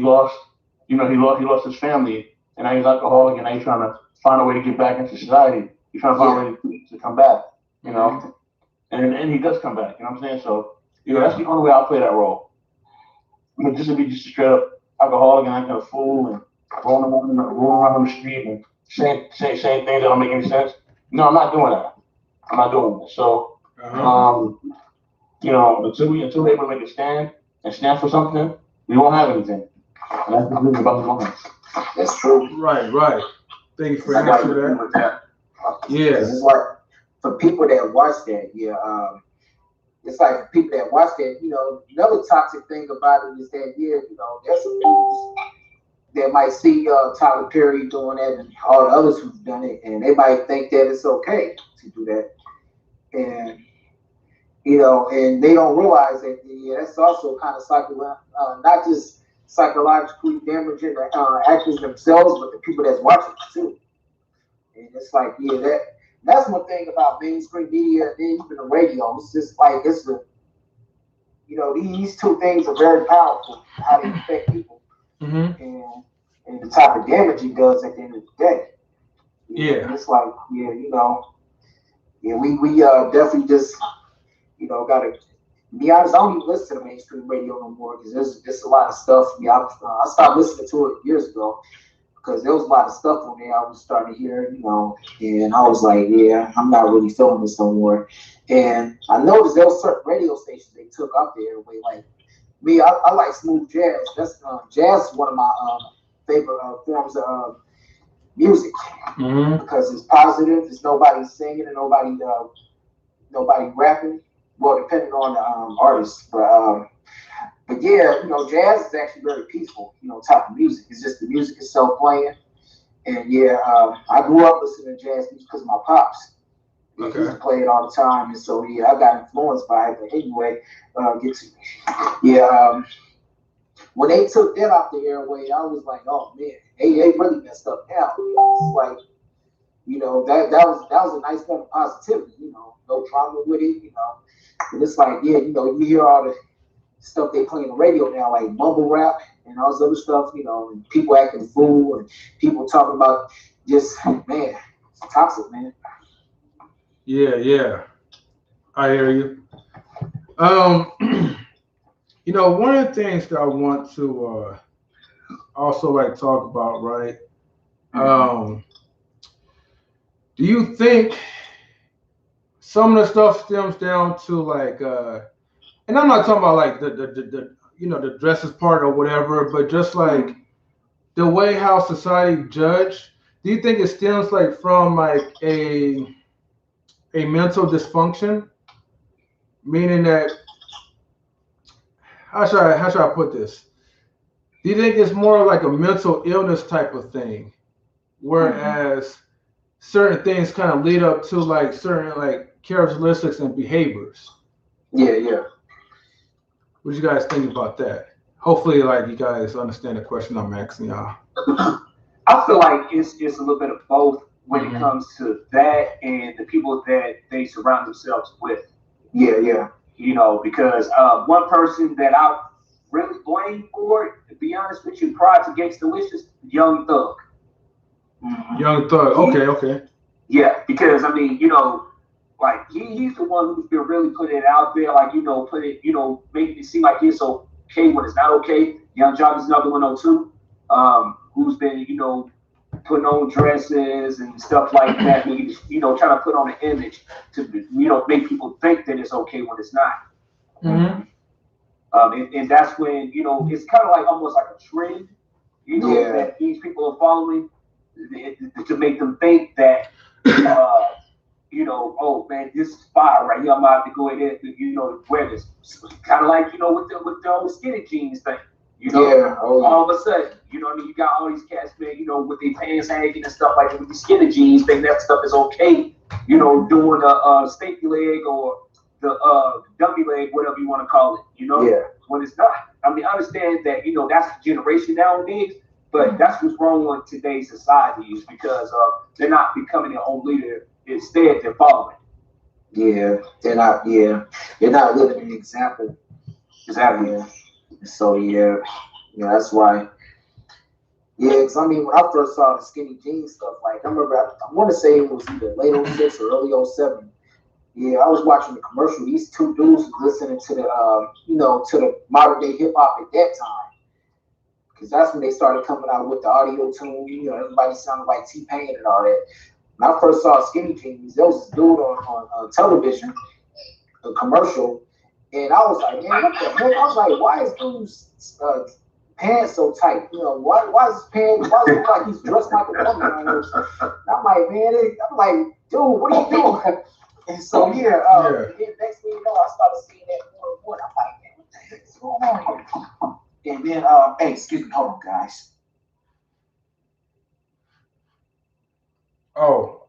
his family, and now he's alcoholic, and now he's trying to find a way to get back into society. He's trying to find a way to come back, and he does come back. You know what I'm saying? So that's the only way I'll play that role. But just to be just a straight up alcoholic and acting a fool and rolling around on the street and saying things that don't make any sense. No, I'm not doing that. I'm not doing that. So, until we're able to make a stand and stand for something, we won't have anything. And that's the really about the moment. That's true. Right. Thank you for answering that. Yeah. It's like for people that watch that, it's like for people that watch that, another toxic thing about it is that, there's some dudes that might see Tyler Perry doing that and all the others who've done it, and they might think that it's okay to do that. And, and they don't realize that, that's also kind of not just psychologically damaging the actors themselves, but the people that's watching it too. And it's like, that's one thing about mainstream media and even the radio. It's just like, these two things are very powerful, how they affect people. and the type of damage it does at the end of the day. Yeah. And it's like, yeah, we definitely just, gotta be honest. I don't even listen to mainstream radio no more because there's a lot of stuff. I stopped listening to it years ago because there was a lot of stuff on there I was starting to hear, and I was like, yeah, I'm not really feeling this no more. And I noticed there was certain radio stations they took up there. Like me, I like smooth jazz. That's jazz is one of my favorite forms of music because it's positive. There's nobody singing and nobody rapping. Well, depending on the artist, but yeah, jazz is actually very peaceful. Type of music. It's just the music itself playing. And yeah, I grew up listening to jazz music because of my pops. He used to play it all the time, and so yeah, I got influenced by it. But anyway, when they took that off the airway, I was like, oh man, they really messed up now. It's like, that was a nice point of positivity. No drama with it. And it's like, yeah, you hear all the stuff they play on the radio now, like mumble rap and all this other stuff, and people acting a fool and people talking about just, man, it's toxic, man. Yeah. I hear you. One of the things that I want to also like talk about, right? Do you think some of the stuff stems down to like and I'm not talking about like the dresses part or whatever, but just like the way how society judge? Do you think it stems like from like a mental dysfunction? Meaning that how should I put this? Do you think it's more like a mental illness type of thing? Whereas certain things kind of lead up to like certain like characteristics and behaviors. Yeah. What do you guys think about that? Hopefully, like you guys understand the question I'm asking y'all. I feel like it's a little bit of both when it comes to that and the people that they surround themselves with. Yeah. Because one person that I really blame for it, to be honest with you, prior to Gangsta Delicious, Young Thug. Young Thug. Okay. Yeah, because I mean, like he's the one who's been really putting it out there, like put it, making it seem like it's okay when it's not okay. Young Jock is another one too, who's been putting on dresses and stuff like that, trying to put on an image to make people think that it's okay when it's not. And that's when it's kind of like almost like a trend, that these people are following to make them think that oh man, this is fire right here. I'm about to go ahead and wear this. Kind of like with the old skinny jeans thing. All of a sudden, you got all these cats, man, with their pants hanging and stuff like that, with the skinny jeans, thinking that stuff is okay. Doing a stanky leg or the dummy leg, whatever you want to call it. When it's not. I mean, I understand that that's the generation nowadays, but that's what's wrong with today's society is because they're not becoming their own leader. Instead, they're following. Yeah, they're not living an example. Exactly. Yeah. So that's why. Yeah, because I mean, when I first saw the skinny jeans stuff, like I remember, I want to say it was either late 06 or early 07. Yeah, I was watching the commercial. These two dudes listening to the, to the modern day hip hop at that time, because that's when they started coming out with the audio tune. Everybody sounded like T-Pain and all that. When I first saw skinny jeans, there was this dude on television, a commercial, and I was like, man, what the heck? I was like, why is dude's pants so tight? Why is his pants? Why does it look like he's dressed like a woman? And I'm like, man, I'm like, dude, what are you doing? And so next thing you know, I started seeing that more and more. I'm like, man, what the heck is going on here? And then, hey, excuse me, hold on, guys. Oh,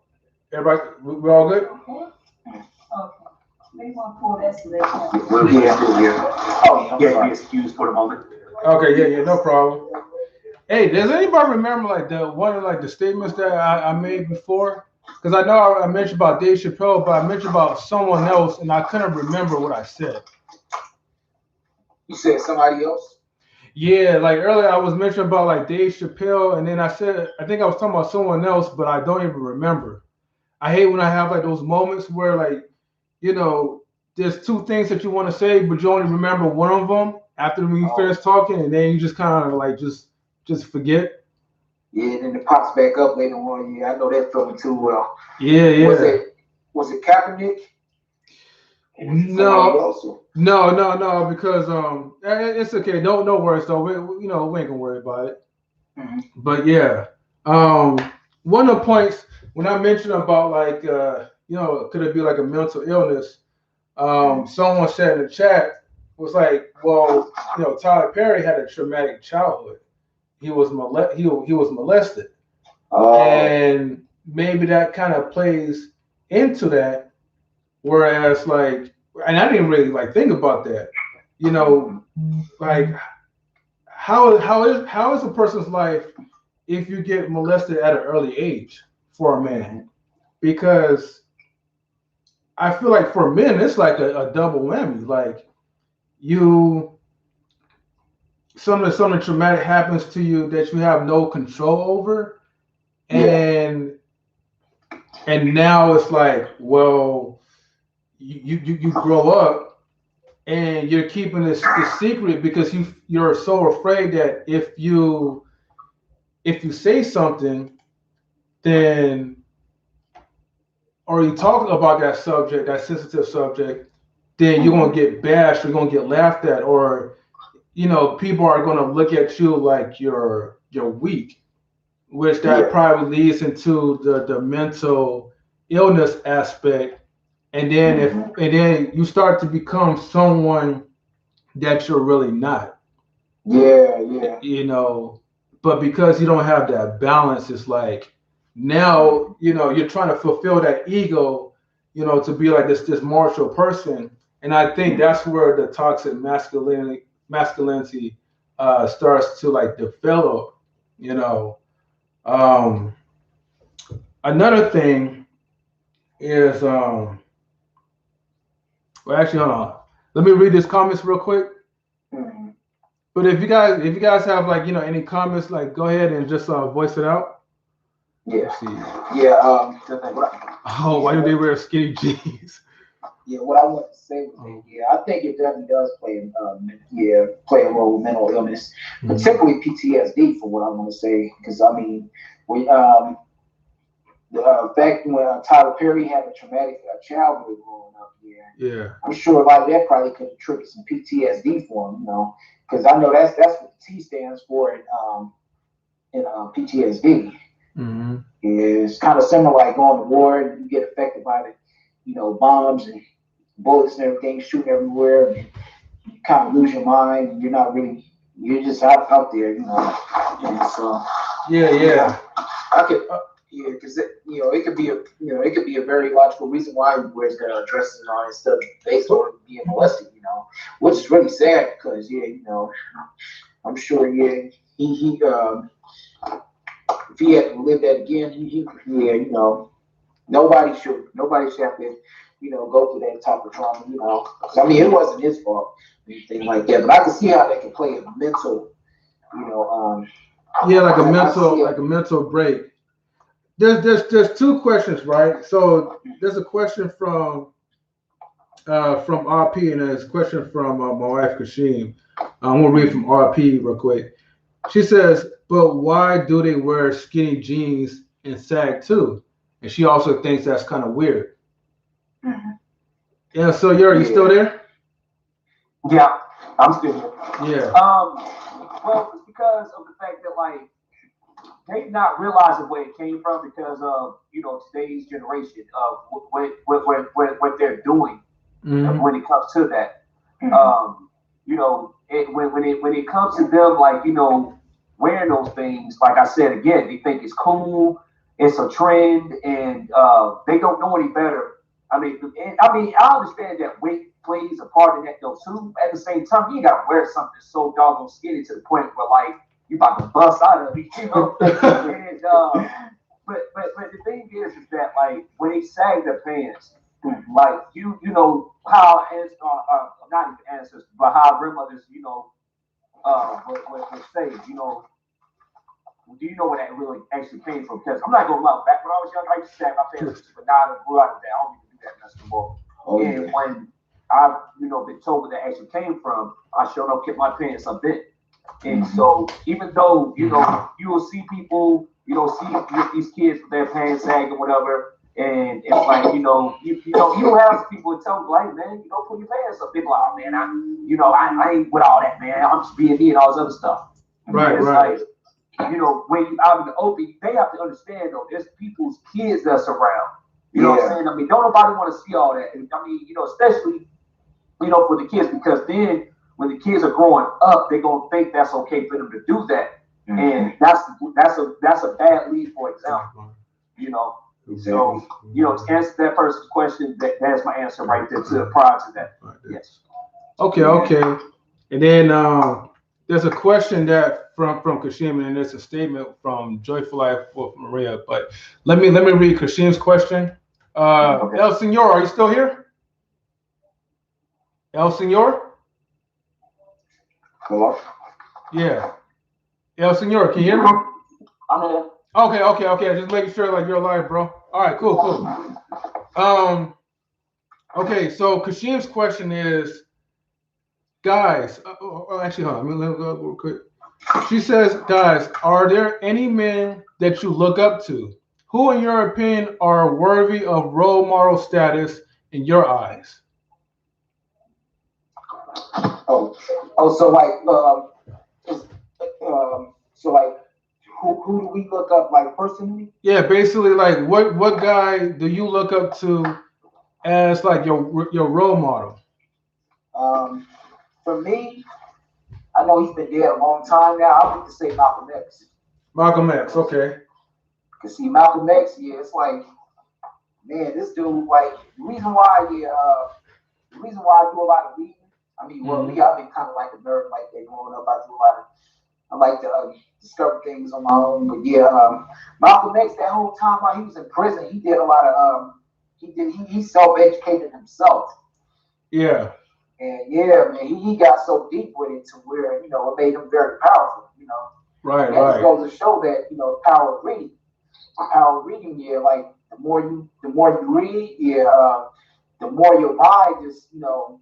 everybody, we all good? Okay. They want to pull that so they can. Be excused for the moment. Okay, yeah, no problem. Hey, does anybody remember like one of like the statements that I made before? Because I know I mentioned about Dave Chappelle, but I mentioned about someone else, and I couldn't remember what I said. You said somebody else? Yeah, like earlier I was mentioning about like Dave Chappelle, and then I think I was talking about someone else, but I don't even remember. I hate when I have like those moments where like, you know, there's two things that you want to say, but you only remember one of them after we finish talking, and then you just kind of like just forget. Yeah, and then it pops back up later on. Yeah, I know that feeling too well. Yeah, yeah. Was it Kaepernick? No, because it's okay. No worries though. We ain't gonna worry about it. Mm-hmm. But yeah, one of the points when I mentioned about like could it be like a mental illness? Someone said in the chat was like, well, Tyler Perry had a traumatic childhood. He was he was molested, and maybe that kind of plays into that. Whereas like, and I didn't really like think about that. Like how is a person's life if you get molested at an early age for a man? Because I feel like for men it's like a double whammy. Like you something traumatic happens to you that you have no control over, and now it's like, well, you grow up and you're keeping this secret because you're so afraid that if you say something, then or you talk about that subject, that sensitive subject, then you're gonna get bashed, you're gonna get laughed at, or people are gonna look at you like you're weak, which that probably leads into the mental illness aspect, and then and then you start to become someone that you're really not. But because you don't have that balance, it's like now you're trying to fulfill that ego, to be like this martial person, and I think that's where the toxic masculinity starts to like develop. you know um Another thing is well, actually, hold on, let me read these comments real quick. But if you guys have like any comments, like go ahead and just voice it out. Yeah. See. Yeah. Oh, why do they wear skinny jeans? Yeah, what I want to say was that, I think it definitely does play a role with mental illness, particularly PTSD, for what I want to say, because I mean, the fact when Tyler Perry had a traumatic childhood growing up, I'm sure a lot of that probably could have triggered some PTSD for him, because I know that's what the T stands for in PTSD. Mm-hmm. It's kind of similar like going to war and you get affected by the bombs and bullets and everything shooting everywhere, and you kind of lose your mind, and you're just out there, and so I could because it could be a very logical reason why he wears dresses on instead of based on being molested, which is really sad because I'm sure he if he had to live that again, nobody should have to go through that type of trauma, 'cause, I mean, it wasn't his fault, anything like that. But I can see how that can play a mental, like a mental break. There's two questions, right? So there's a question from RP, and there's a question from my wife Kashim. I'm gonna read from RP real quick. She says, "But why do they wear skinny jeans and sag too?" And she also thinks that's kind of weird. Mm-hmm. Yeah. So you still there? Yeah, I'm still here. Yeah. Well, it's because of the fact that like they not realizing where it came from because of today's generation of what they're doing when it comes to that. When it comes to them like wearing those things, like I said again, they think it's cool, it's a trend, and they don't know any better. I mean, I understand that weight plays a part in that though too. At the same time, you ain't gotta wear something so doggone skinny to the point where like you about to bust out of it, and but the thing is that like when they sag their pants, like you know how not even ancestors, but how grandmothers But say, you know, do you know where that really actually came from? Because I'm not gonna lie, back when I was young, I used to say my parents, but now I grew out of that. I don't even do that mess no more. Oh, And yeah. when I've, you know, been told where that actually came from, I sure enough kept my pants up then. And so even though, you know, you will see people, you know, see these kids with their pants sag or whatever, and it's like, you know, you have people that tell them, like, man, you don't put your pants up. People are like, oh, man, I ain't with all that, man. I'm just being me and all this other stuff. Right, And it's right. like, you know, when you out in the open, they have to understand though, there's people's kids that's around. You know what I'm saying? I mean, don't nobody want to see all that. I mean, you know, especially, you know, for the kids, because then when the kids are growing up, they're gonna think that's okay for them to do that, and that's a bad lead for example, you know. So, you know, to answer that person's question, that's my answer right there to prior to that. Yes. Okay. And then there's a question that from Kashim, and there's a statement from Joyful Life for Maria. But let me read Kashim's question. Okay. El Senor, are you still here? El Senor? Hello? Yeah. El Senor, can you hear me? I'm here. Okay. Just making sure like you're alive, bro. All right, cool. Okay, so Kashim's question is, guys. Actually, hold on. Let me go real quick. She says, guys, are there any men that you look up to? Who, in your opinion, are worthy of role model status in your eyes? So like, so like, who do we look up like personally? Yeah, basically, like, what guy do you look up to as like your role model? For me, I know he's been dead a long time now. I would say Malcolm X. Malcolm X. Okay. Cause see, Malcolm X, yeah, it's like, man, this dude, like, the reason why I do a lot of reading. I mean, well, me, I've been kind of like a nerd, like that growing up. I like to discover things on my own. But yeah, Malcolm X, that whole time while he was in prison, he did a lot of, he self-educated himself. Yeah. And yeah, man, he got so deep with it to where, you know, it made him very powerful, you know. Right. And that just goes to show that, you know, the power of reading. Yeah, like the more you read, yeah, the more your mind just, you know,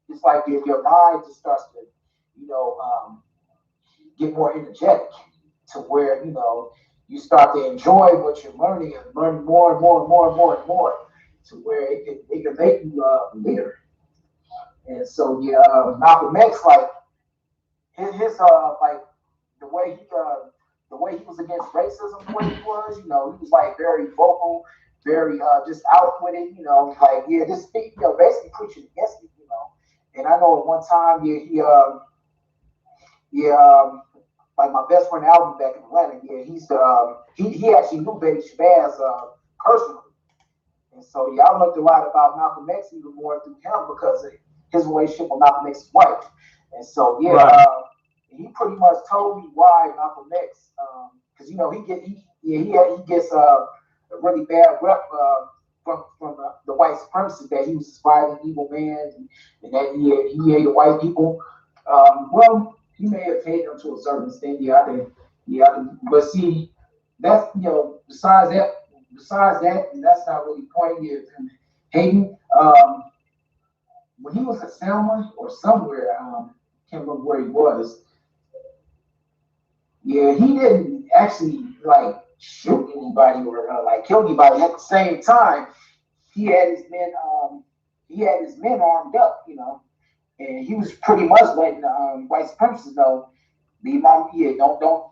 it's like your mind just starts to, you know, get more energetic to where, you know, you start to enjoy what you're learning and learning more and more and more and more and more to where it can make you a leader. And so yeah, Malcolm X, like his like the way he was against racism, the way he was, you know, he was like very vocal, very just out with it, you know, like yeah, just speak, you know, basically preaching against it, you know. And I know at one time, like my best friend Alvin back in Atlanta, yeah, he actually knew Betty Shabazz personally. And so yeah, I learned a lot about Malcolm X even more through him because of his relationship with Malcolm X's wife. And so yeah, he pretty much told me why Malcolm X, because you know he gets a really bad rep from the white supremacists that he was this violent evil man and that he hated white people. Well, he may have hated them to a certain extent. But see, that's you know besides that, and that's not really pointing at him hating. When he was at Selma or somewhere, can't remember where he was. Yeah, he didn't actually like shoot anybody or like kill anybody. At the same time, he had his men. He had his men armed up, you know, and he was pretty much letting white supremacists know, "Leave my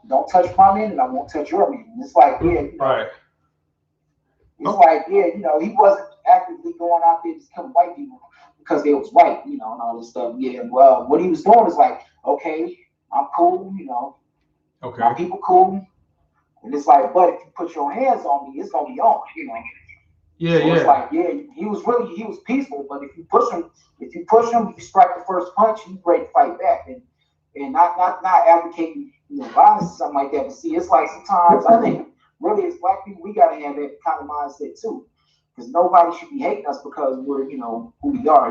don't touch my men, and I won't touch your men." And it's like you know, right. It's like you know, he wasn't actively going out there just killing white people because they was white, you know, and all this stuff. Yeah, well, what he was doing is like, okay, I'm cool, you know, my people cool, and it's like, but if you put your hands on me, it's gonna be on, you know. Yeah, so it's like, yeah, he was peaceful, but if you push him, you strike the first punch, he's ready to fight back, and not advocating violence or something like that. But see, it's like sometimes I think really as black people we gotta have that kind of mindset too, because nobody should be hating us because we're who we are,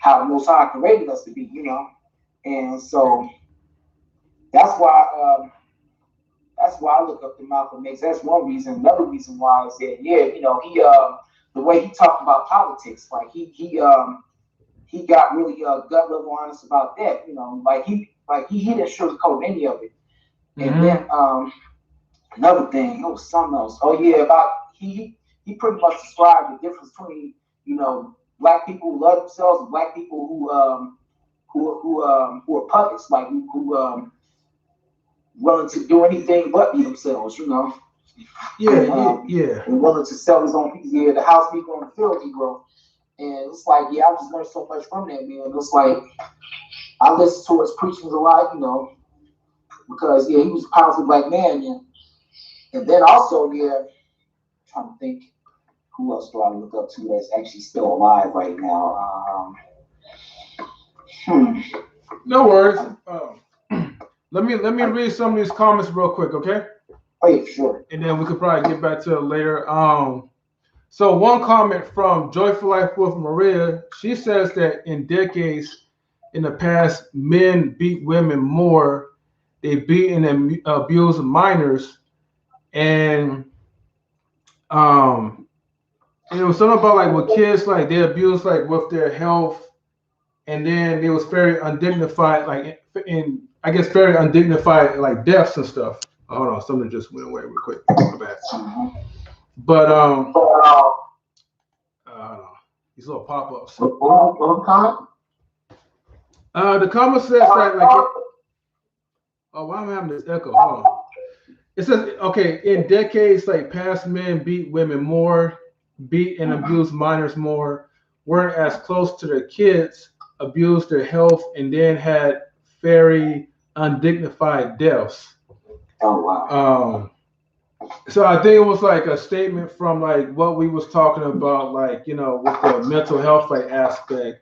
how the Most High created us to be, And so that's why I look up to Malcolm X. That's one reason. Another reason why is that he the way he talked about politics, like he got really gut level honest about that. Like he didn't sugarcoat any of it. And then another thing, it was something else. Oh yeah, about he pretty much described the difference between black people who love themselves and black people who are puppets, like who willing to do anything but be themselves, Yeah. And willing to sell his own piece. Yeah, the house Negro and the field Negro. And it's like, I just learned so much from that, man. It's like I listened to his preachings a lot, because he was a powerful black man, and then also, trying to think who else do I look up to that's actually still alive right now. No worries. Let me read some of these comments real quick, okay? Oh yeah, sure. And then we could probably get back to it later. So one comment from Joyful Life with Maria, she says that in decades in the past, men beat women more. They beat and abuse minors, and it was something about like with kids, like they abuse like with their health, and then it was very undignified, like in I guess very undignified like deaths and stuff. Hold on, something just went away real quick. My bad. But these little pop-ups. What comment? The comment says that like. Why am I having this echo? Hold on. It says, okay, in decades, like past men beat women more, beat and abuse minors more, weren't as close to their kids, abused their health, and then had very undignified deaths. Oh wow. So I think it was like a statement from like what we was talking about, like with the mental health like aspect.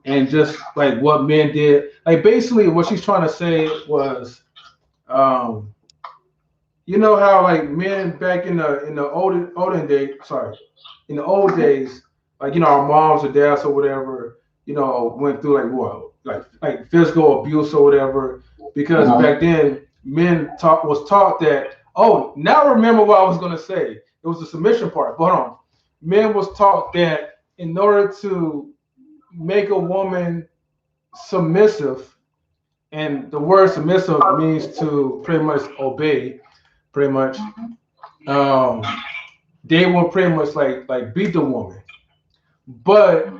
And just like what men did, like basically what she's trying to say was, how like men back in the olden days, in the old days, like our moms or dads or whatever, went through like what, like physical abuse or whatever, because back then men was taught that. Oh, now remember what I was gonna say. It was the submission part. But hold on, men was taught that in order to make a woman submissive, and the word submissive means to pretty much obey, pretty much. They will pretty much like beat the woman. But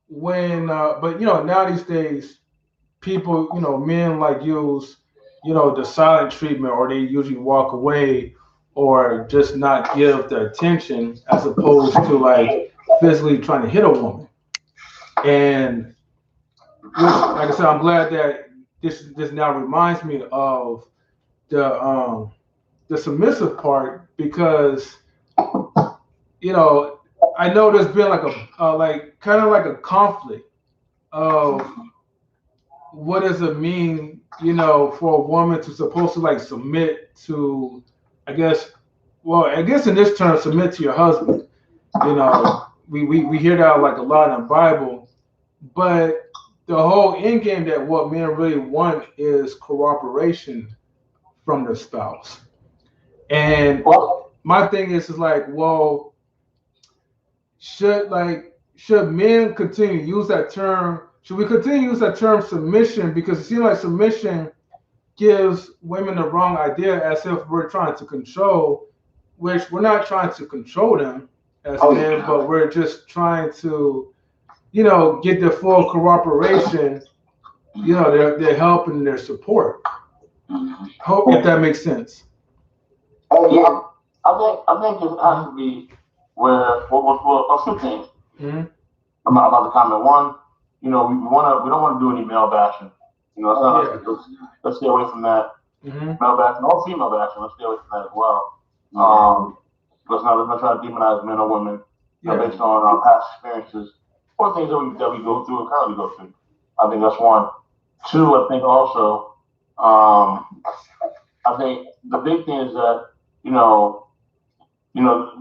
now these days, people, men like use, the silent treatment, or they usually walk away, or just not give the attention as opposed to like physically trying to hit a woman. And like I said, I'm glad that this now reminds me of the submissive part, because I know there's been like like kind of like a conflict of what does it mean, for a woman to supposed to like submit to, I guess in this term, submit to your husband. We hear that like a lot in the Bible, but the whole end game that what men really want is cooperation from their spouse. And my thing is like, well, should men continue to use that term? Should we continue to use that term submission? Because it seems like submission gives women the wrong idea, as if we're trying to control, which we're not trying to control them as men, but we're just trying to, get their full cooperation, their help and their support. Hope if that makes sense. Oh yeah, I think it has to be where a few things. About the comment. One, we don't want to do any male bashing. Let's stay away from that. Male bashing or female bashing. Let's stay away from that as well. Let's not try to demonize men or women based on our past experiences or things that we go through and currently go through. I think that's one. Two, I think also, I think the big thing is that,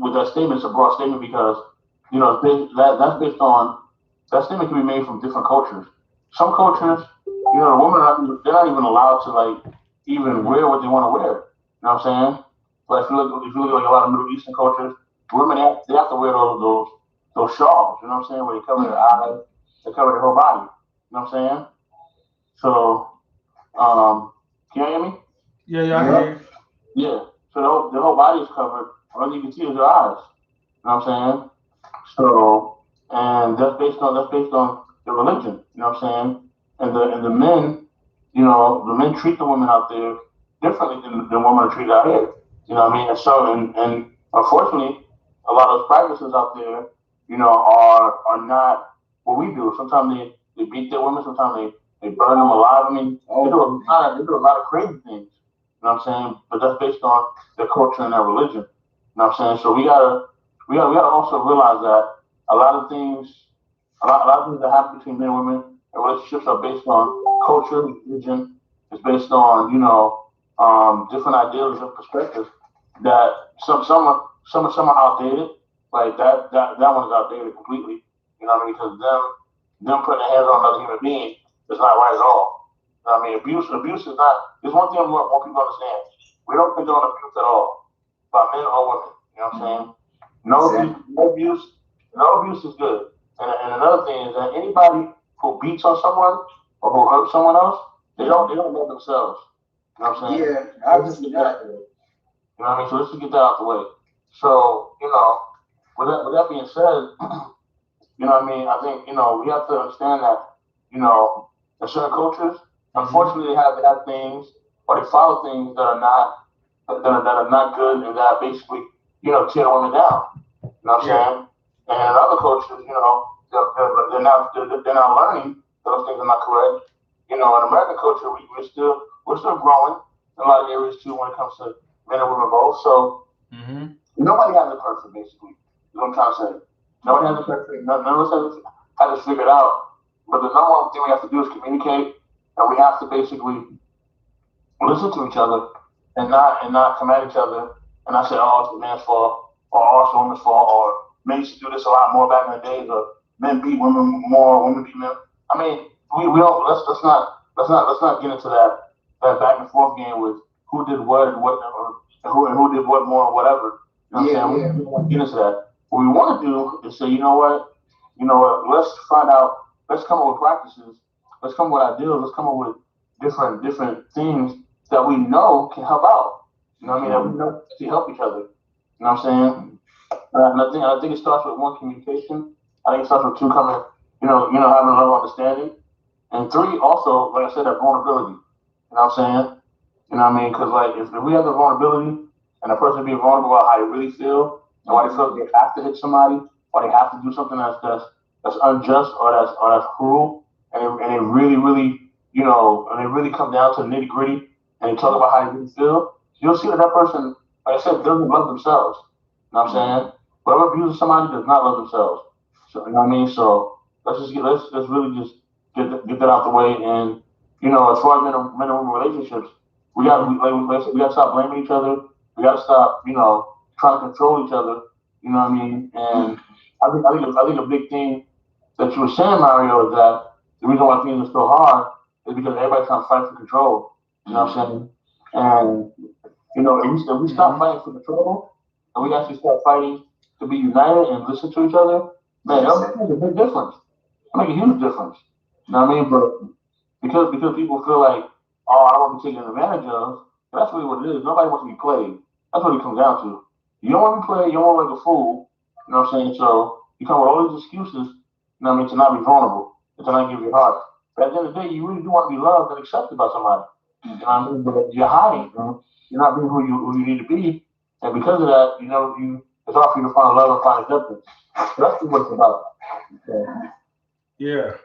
with that statement, it's a broad statement because, that statement can be made from different cultures. some cultures, you know, the women they're not even allowed to like even wear what they want to wear. You know what I'm saying? But if you look at like a lot of Middle Eastern cultures, women they have to wear those shawls. You know what I'm saying? Where they cover their eyes, they cover their whole body. You know what I'm saying? So, can you hear me? Yeah, I hear you. Yeah. So the whole body is covered. All you can see is your eyes. You know what I'm saying? So, and that's based on the religion. You know what I'm saying? And the men, you know, the men treat the women out there differently than women are treated out here. You know what I mean? And so, and unfortunately, a lot of those practices out there, you know, are not what we do. Sometimes they beat their women. Sometimes they burn them alive. I mean, they do a lot of crazy things. You know what I'm saying? But that's based on their culture and their religion. You know what I'm saying? So we gotta also realize that a lot of things, a lot of things that happen between men and women and relationships are based on culture, religion. It's based on different ideas and perspectives that some are outdated. Like that one is outdated completely. You know what I mean? Because them putting their hands on another human being is not right at all. You know what I mean? Abuse is not. There's one thing I want people to understand. We don't condone abuse at all, by men or women. You know what I'm saying? No abuse is good. And another thing is that anybody who beats on someone or who hurts someone else, they don't love themselves. You know what I'm saying? Yeah, obviously not. You know what I mean? So let's just get that out the way. So, you know, with that being said, you know what I mean? I think, you know, we have to understand that, you know, in certain cultures, unfortunately they have things or they follow things that are not good and that basically, you know, tear women down. You know what I'm saying? And in other cultures, you know, they're not learning those things are not correct. You know, in American culture, we're still growing in a lot of areas too when it comes to men and women both. So nobody has it perfect, basically. You know what I'm trying to say? Nobody has it perfect. None of us has it figured out. But the number one thing we have to do is communicate, and we have to basically listen to each other and not come at each other and not say, oh, it's the man's fault or oh, it's the woman's fault or men used to do this a lot more back in the days or men beat women more, women beat men. I mean, we don't let's not get into that back and forth game with who did what and what and who did what more or whatever. You know what I'm saying? We don't want to get into that. What we want to do is say, you know what, let's find out, let's come up with practices, let's come up with ideas, let's come up with different things that we know can help out. You know what I mean? That we know to help each other. You know what I'm saying? And I think it starts with one, communication. I think it starts with two, coming, having a level of understanding. And three, also, like I said, that vulnerability. You know what I'm saying? You know what I mean? Because like if we have the vulnerability and a person being vulnerable about how they really feel and why they feel like they have to hit somebody or they have to do something that's unjust or that's cruel, and it really really and they really come down to the nitty gritty and they talk about how they really feel, you'll see that person, like I said, doesn't love themselves. You know what I'm saying? Whoever abuses somebody does not love themselves. So you know what I mean? So let's really just get that out the way. And as far as men and women relationships, we got to stop blaming each other. We got to stop trying to control each other. You know what I mean? And I think a big thing that you were saying, Mario, is that the reason why things are so hard is because everybody's trying to fight for control. You know what I'm saying? And if we stop fighting for control and we actually start fighting to be united and listen to each other, man, that'll make a big difference. It'll make a huge difference. You know what I mean? But because people feel like, oh, I don't want to be taken advantage of, that's really what it is. Nobody wants to be played. That's what it comes down to. You don't want to be played, you don't want to look like a fool. You know what I'm saying? So you come with all these excuses, to not be vulnerable, and to not give your heart. But at the end of the day, you really do want to be loved and accepted by somebody. You know what I mean? But you're hiding, you're not being who you need to be. And because of that, it's hard for you to find love and find acceptance. So that's what it's about. Yeah.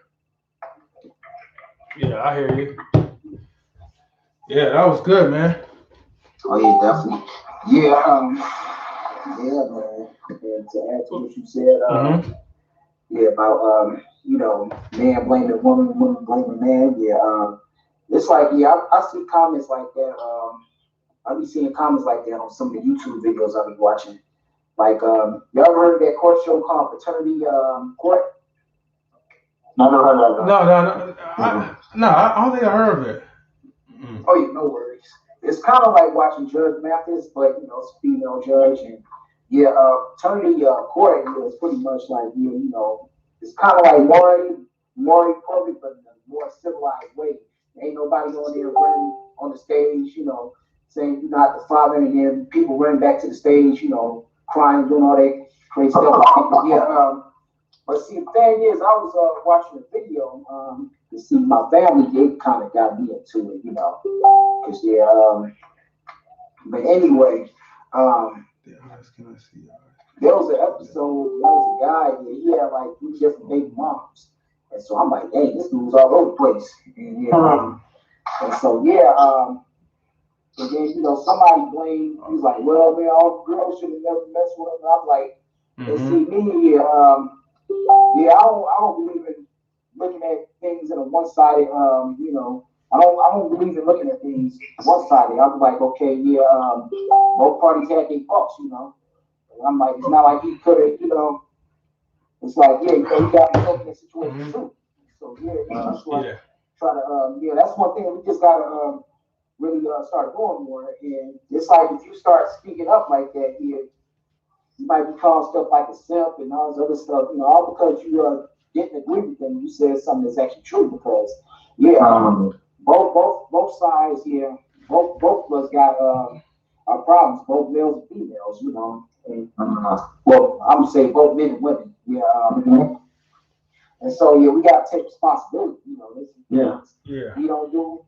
Yeah, I hear you. Yeah, that was good, man. Oh yeah, definitely. Yeah, man. And to add to what you said, about man blaming woman blaming man. Yeah, it's like I see comments like that. I be seeing comments like that on some of the YouTube videos I be watching. Like, y'all ever heard of that court show called Paternity Court? No, I never heard of that. I don't think I heard of it. Oh, yeah, no worries. It's kind of like watching Judge Mathis, but it's a female judge, and attorney court is pretty much like it's kind of like Maury Povey, but in a more civilized way. Ain't nobody on there running on the stage, saying you're not the father, and then people running back to the stage, crying, doing all that crazy stuff. But see, the thing is, I was watching a video. You see, my family, they kind of got me into it, because but anyway, there was an episode. There was a guy that he had like 3 different baby moms, and so I'm like, hey, this dude's all over the place, and so and then somebody blamed. He was like, well, man, all the girls should have never messed with him. And I'm like, and see me here, I don't believe in looking at things in a one-sided, I don't believe in looking at things one-sided. I'm like, okay, both parties had their faults, And I'm like, it's not like he could have, it's like, he got himself in a situation too. So that's why try to, that's one thing we just gotta really start doing more. And it's like if you start speaking up like that, you might be called stuff like a simp and all this other stuff, all because you didn't agree with them. You said something that's actually true because, both sides here, both of us got our problems, both males and females, and well, I'm gonna say both men and women, and so we gotta take responsibility, we don't do.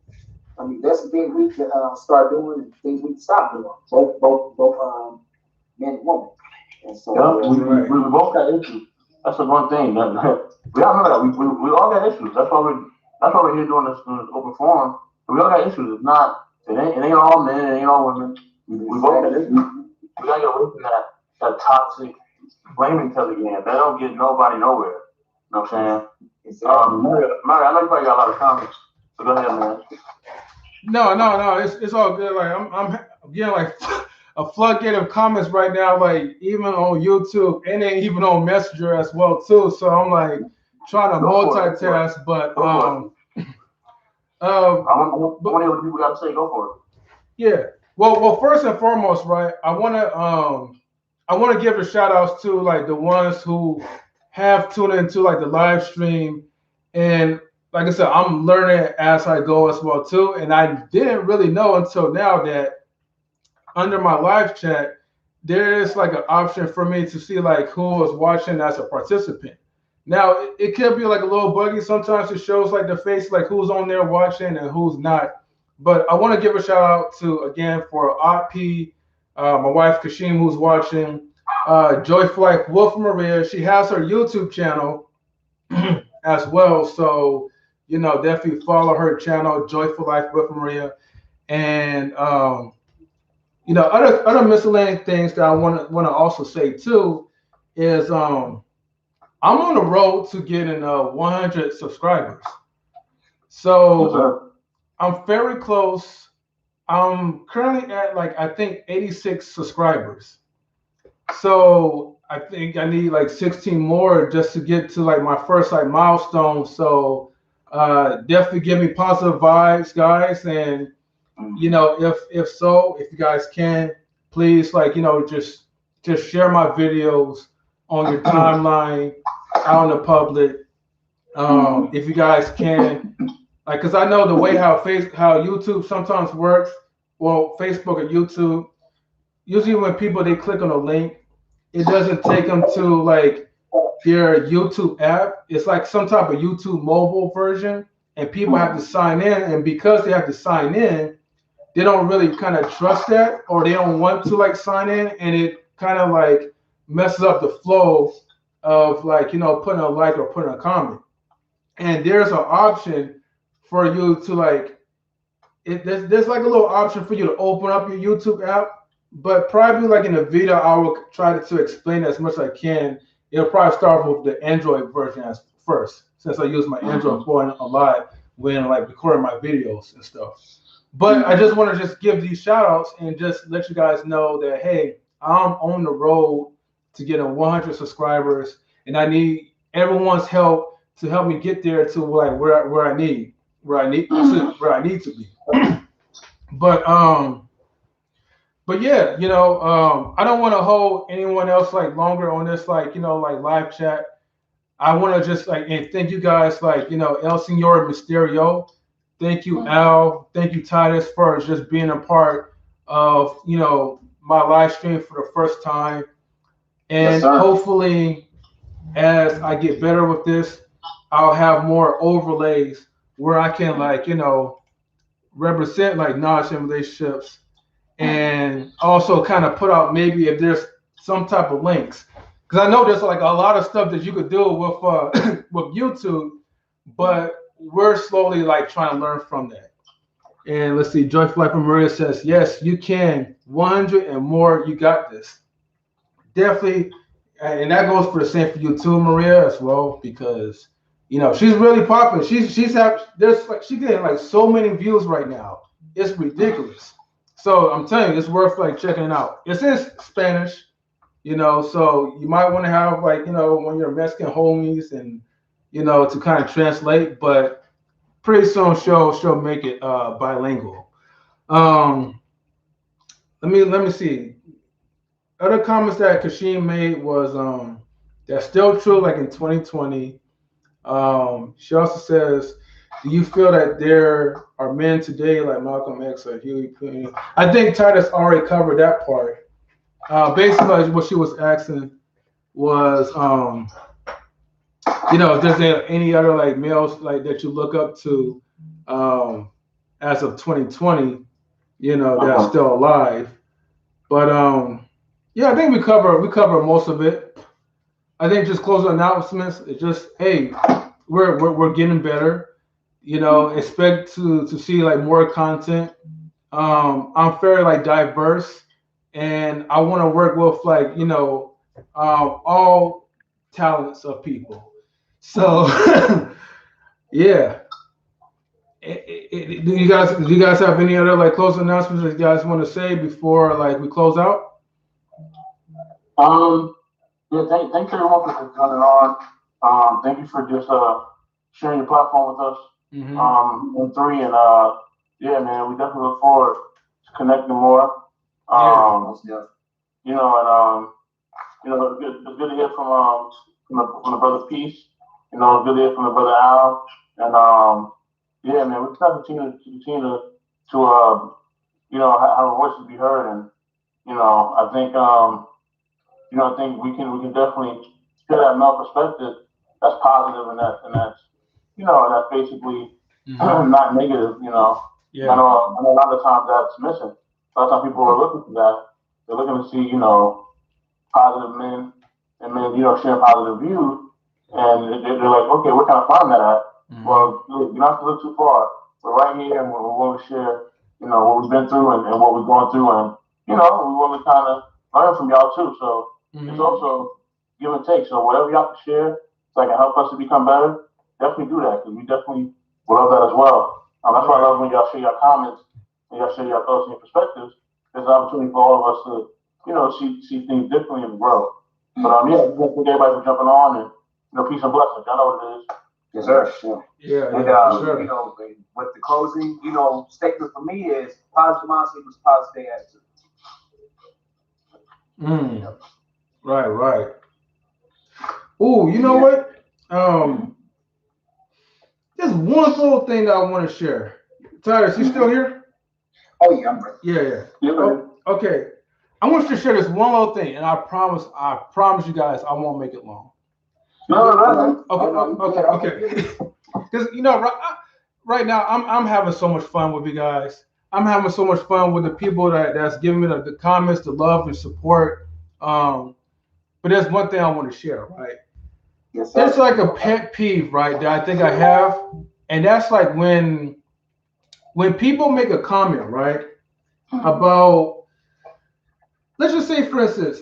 I mean, that's the thing we can start doing and things we can stop doing. Both men and women. And so we both got issues. That's the one thing that we all remember that we all got issues. That's why we're here doing this open forum. We all got issues. It's not it ain't all men, it ain't all women. We both got issues. We gotta get away from that toxic blaming each other game. That don't get nobody nowhere. You know what I'm saying? Mary, I know you probably got a lot of comments. So go ahead, man. No. It's all good. Like I'm getting like a floodgate of comments right now, like even on YouTube and then even on Messenger as well too. So I'm like trying to multitask, but I want to hear what people got to say. Go for it. Yeah. Well, first and foremost, right? I want to give a shout outs to like the ones who have tuned into like the live stream, and like I said, I'm learning as I go as well too. And I didn't really know until now that under my live chat, there is like an option for me to see like who is watching as a participant. Now it could be like a little buggy. Sometimes it shows like the face, like who's on there watching and who's not. But I want to give a shout out to again for P, my wife Kashim who's watching, Joyful Life Wolf Maria. She has her YouTube channel as well. So definitely follow her channel, Joyful Life with Maria, and other miscellaneous things that I want to also say too is I'm on the road to getting 100 subscribers. So I'm very close. I'm currently at like I think 86 subscribers. So I think I need like 16 more just to get to like my first like milestone. So definitely give me positive vibes, guys, and if you guys can, please just share my videos on your timeline out in the public. If you guys can, because I know the way how YouTube sometimes works. Well, Facebook or YouTube, usually when people they click on a link, it doesn't take them to like their YouTube app. It's like some type of YouTube mobile version, and people have to sign in. And because they have to sign in, they don't really kind of trust that, or they don't want to like sign in, and it kind of like messes up the flow of like putting a like or putting a comment. And there's an option for you to like there's like a little option for you to open up your YouTube app, but probably like in the video I will try to explain as much as I can. It'll probably start with the Android version as first, since I use my Android phone a lot when like recording my videos and stuff. But I just want to just give these shout outs and just let you guys know that, hey, I'm on the road to getting 100 subscribers, and I need everyone's help to help me get there to like where I need to be. But but yeah, I don't want to hold anyone else like longer on this like like live chat. I want to just like and thank you guys like El Senor Mysterio. Thank you Al. Thank you Titus for just being a part of my live stream for the first time. And hopefully, as I get better with this, I'll have more overlays where I can like represent like knowledge and relationships, and also kind of put out maybe if there's some type of links, because I know there's like a lot of stuff that you could do with with YouTube, but we're slowly like trying to learn from that. And let's see, Joyful Life from Maria says, yes, you can, 100 and more, you got this. Definitely, and that goes for the same for you too, Maria, as well, because she's really popular. She's she's getting like so many views right now. It's ridiculous. So I'm telling you, it's worth like checking it out. It's in Spanish, so you might want to have like one of your Mexican homies and to kind of translate, but pretty soon she'll make it bilingual. Let me see. Other comments that Kashim made was that's still true like in 2020. She also says, do you feel that there are men today like Malcolm X or Huey P? I think Titus already covered that part. Basically what she was asking was if there's any other like males like that you look up to as of 2020, that's still alive. But yeah, I think we cover most of it. I think just closing announcements. It's just, hey, we're getting better. Expect to see like more content. I'm very like diverse, and I want to work with like all talents of people. So yeah. Do you guys have any other like closing announcements that you guys want to say before like we close out? Yeah, thank everyone for coming on. Thank you for just sharing your platform with us. And three, and yeah, man, we definitely look forward to connecting more. It's good to hear from the brother Peace. Good to hear from the brother Al, and yeah, man, we try to continue to have our voices be heard, and I think I think we can definitely share that male perspective that's positive and that's and that's basically not negative. Yeah. I know a lot of times that's missing. A lot of times people are looking for that. They're looking to see positive men and men sharing positive views, and they're like, okay, where can I find that at? Well, you don't have to look too far. We're right here, and we're willing to share, what we've been through and what we're going through, and we want to kind of learn from y'all too. So it's also give and take. So whatever y'all can share, so I can help us to become better, definitely do that, because we definitely will love that as well. That's why I love when y'all share your comments and y'all share your thoughts and your perspectives. There's an opportunity for all of us to, see things differently and grow. But yeah, thank everybody for jumping on, and peace and blessings. Y'all know what it is. Yes, sir. Yeah. And sure. With the closing, statement for me is positive mindset equals positive attitude. Right. Ooh, you know what? There's one little thing that I want to share. Tyrus, you still here? Oh yeah, I'm ready. Yeah. Oh, okay. I want you to share this one little thing, and I promise you guys, I won't make it long. No. Okay. Because right now I'm having so much fun with you guys. I'm having so much fun with the people that's giving me the comments, the love and support. But there's one thing I want to share, right? Yes, sir. It's like a pet peeve, right, that I think I have, and that's like when people make a comment, right, about, let's just say, for instance,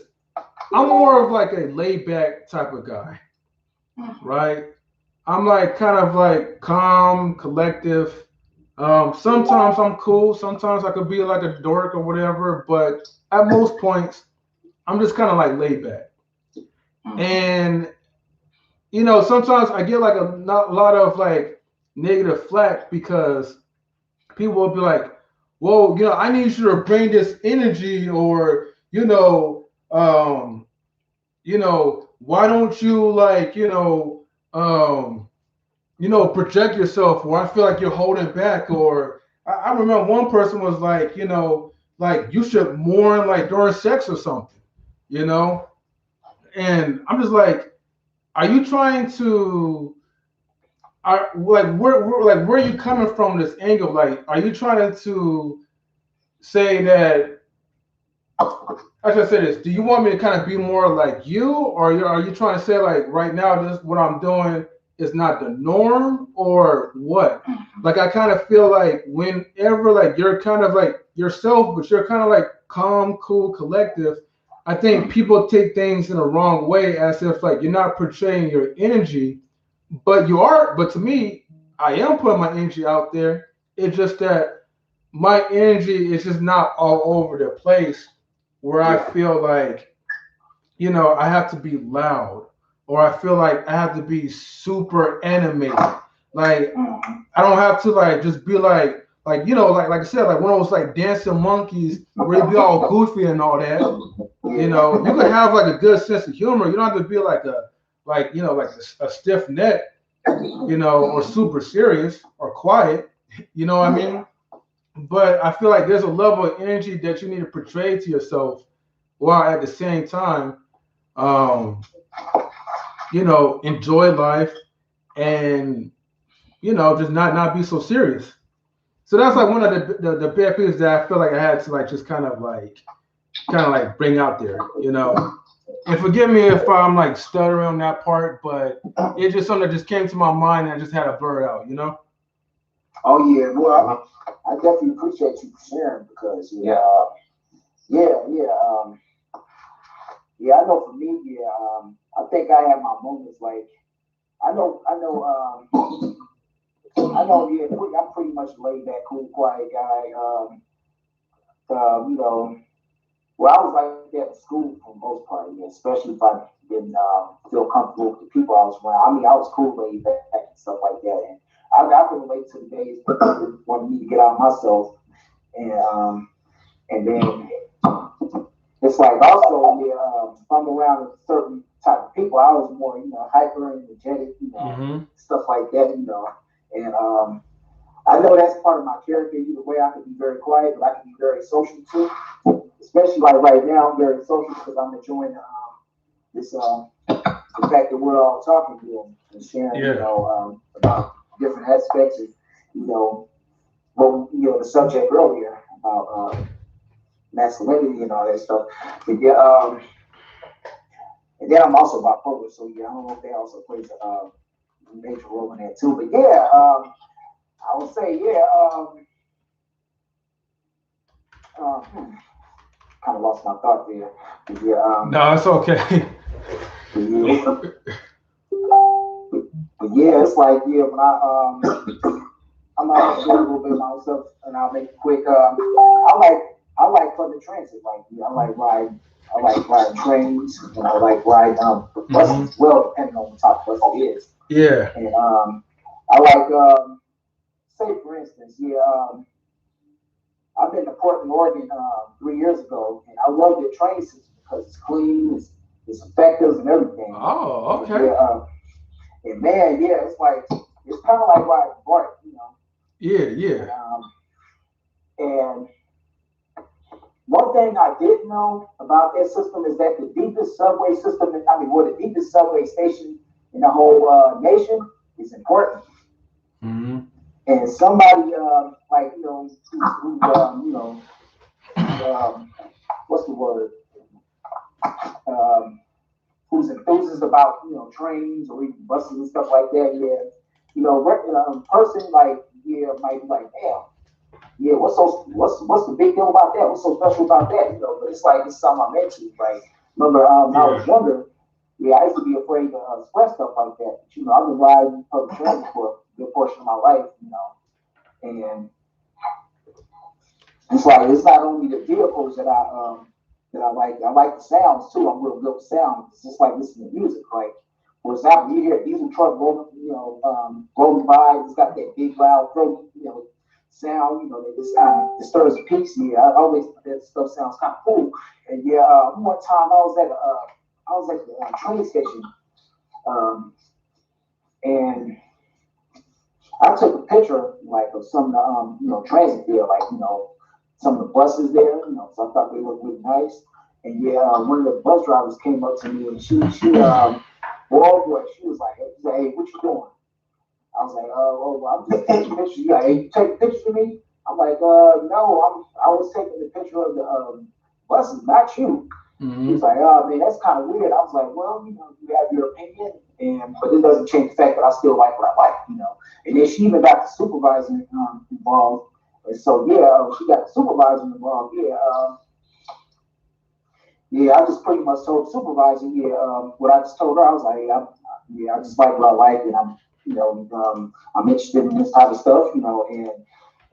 I'm more of like a laid back type of guy, right? I'm like kind of like calm, collective. Sometimes I'm cool. Sometimes I could be like a dork or whatever. But at most points, I'm just kind of like laid back. And sometimes I get like a lot of like negative flack because people will be like, well, I need you to bring this energy, or why don't you like, project yourself, or I feel like you're holding back, or I remember one person was like, like you should mourn like during sex or something, you know, and I'm just like, are you trying to? Are like where are you coming from this angle? Like, are you trying to say that? I should say this. Do you want me to kind of be more like you, or are you trying to say like right now this what I'm doing is not the norm, or what? Like I kind of feel like whenever like you're kind of like yourself, but you're kind of like calm, cool, collective. I think people take things in a wrong way, as if like you're not portraying your energy, but you are. But to me, I am putting my energy out there. It's just that my energy is just not all over the place where I Yeah. feel like, I have to be loud, or I feel like I have to be super animated. Like I don't have to like just be like like I said, like one of those like dancing monkeys where you be all goofy and all that. You can have like a good sense of humor. You don't have to be like like a stiff neck, or super serious or quiet. You know what I mean? But I feel like there's a level of energy that you need to portray to yourself, while at the same time, um, enjoy life, and just not be so serious. So that's like one of the bad things that I feel like I had to like just kind of like bring out there. And forgive me if I'm like stuttering on that part, but it's just something that just came to my mind and I just had to blur it out. Oh yeah, well, I definitely appreciate you for sharing because yeah, yeah, yeah. I know for me, yeah, I think I have my moments like I know, yeah. I'm pretty much laid back, cool, quiet guy. You know, well, I was like that in school for the most part, yeah, especially if I didn't feel comfortable with the people I was around. I mean, I was cool, laid back, and stuff like that. And I can relate to the days when people wanted me to get out myself, and then it's like also, yeah, if I'm around a certain type of people, I was more, hyper energetic, Mm-hmm. stuff like that, and I know that's part of my character. Either way, I can be very quiet, but I can be very social too. Especially like right now, I'm very social because I'm enjoying this the fact that we're all talking here and sharing, Yeah. about different aspects of, you know, the subject earlier about masculinity and all that stuff. But yeah, and then I'm also bipolar, so yeah, I don't know if that also plays a major role in that too. But yeah, I would say yeah. Hmm, kind of lost my thought there. But yeah, No, it's okay. but yeah, but yeah, it's like yeah, when I'm gonna share a little bit of myself, and I'll make it quick. I like public transit. Like yeah, I like riding trains, and I like riding buses Hmm. as well, depending on what type of bus it is. Yeah. And I like say for instance, yeah, I've been to Portland, Oregon 3 years ago, and I love the train system because it's clean, it's effective, and everything. Oh, And okay. yeah, and man, yeah, it's kind of like riding a bike, Yeah, And yeah. and one thing I didn't know about that system is that the deepest subway system, the deepest subway station in the whole nation is important. Hmm. And somebody like who's what's the word? Um, who's enthusiast about trains or even buses and stuff like that. Yeah, person like yeah might be like, damn, yeah, what's the big deal about that? What's so special about that? But it's like it's something I'm into. Like remember when I was Yeah. younger, yeah, I used to be afraid to express stuff like that. But, I've been riding public transit for a good portion of my life, and it's like it's not only the vehicles that I like. I like the sounds too. I'm real good with sound. It's just like listening to music. Like For example, you hear a diesel truck rolling by. It's got that big loud throat, sound. That just kind of disturbs the peace. Yeah, I always that stuff sounds kind of cool. And yeah, one time I was at the train station, and I took a picture like of some of the transit there, like some of the buses there. So I thought they looked really nice. And yeah, one of the bus drivers came up to me and she boy, she was like, hey, what you doing? I was like, I'm just taking pictures. You like, hey, you taking pictures of me? I'm like, no, I was taking the picture of the buses, not you. Mm-hmm. He was like, oh man, that's kind of weird. I was like, well, you have your opinion, but it doesn't change the fact that I still like what I like, And then she even got the supervisor involved. And so yeah, she got the supervisor involved. Yeah, I just pretty much told the supervisor, what I just told her. I was like, I just like what I like, and I'm interested in this type of stuff, and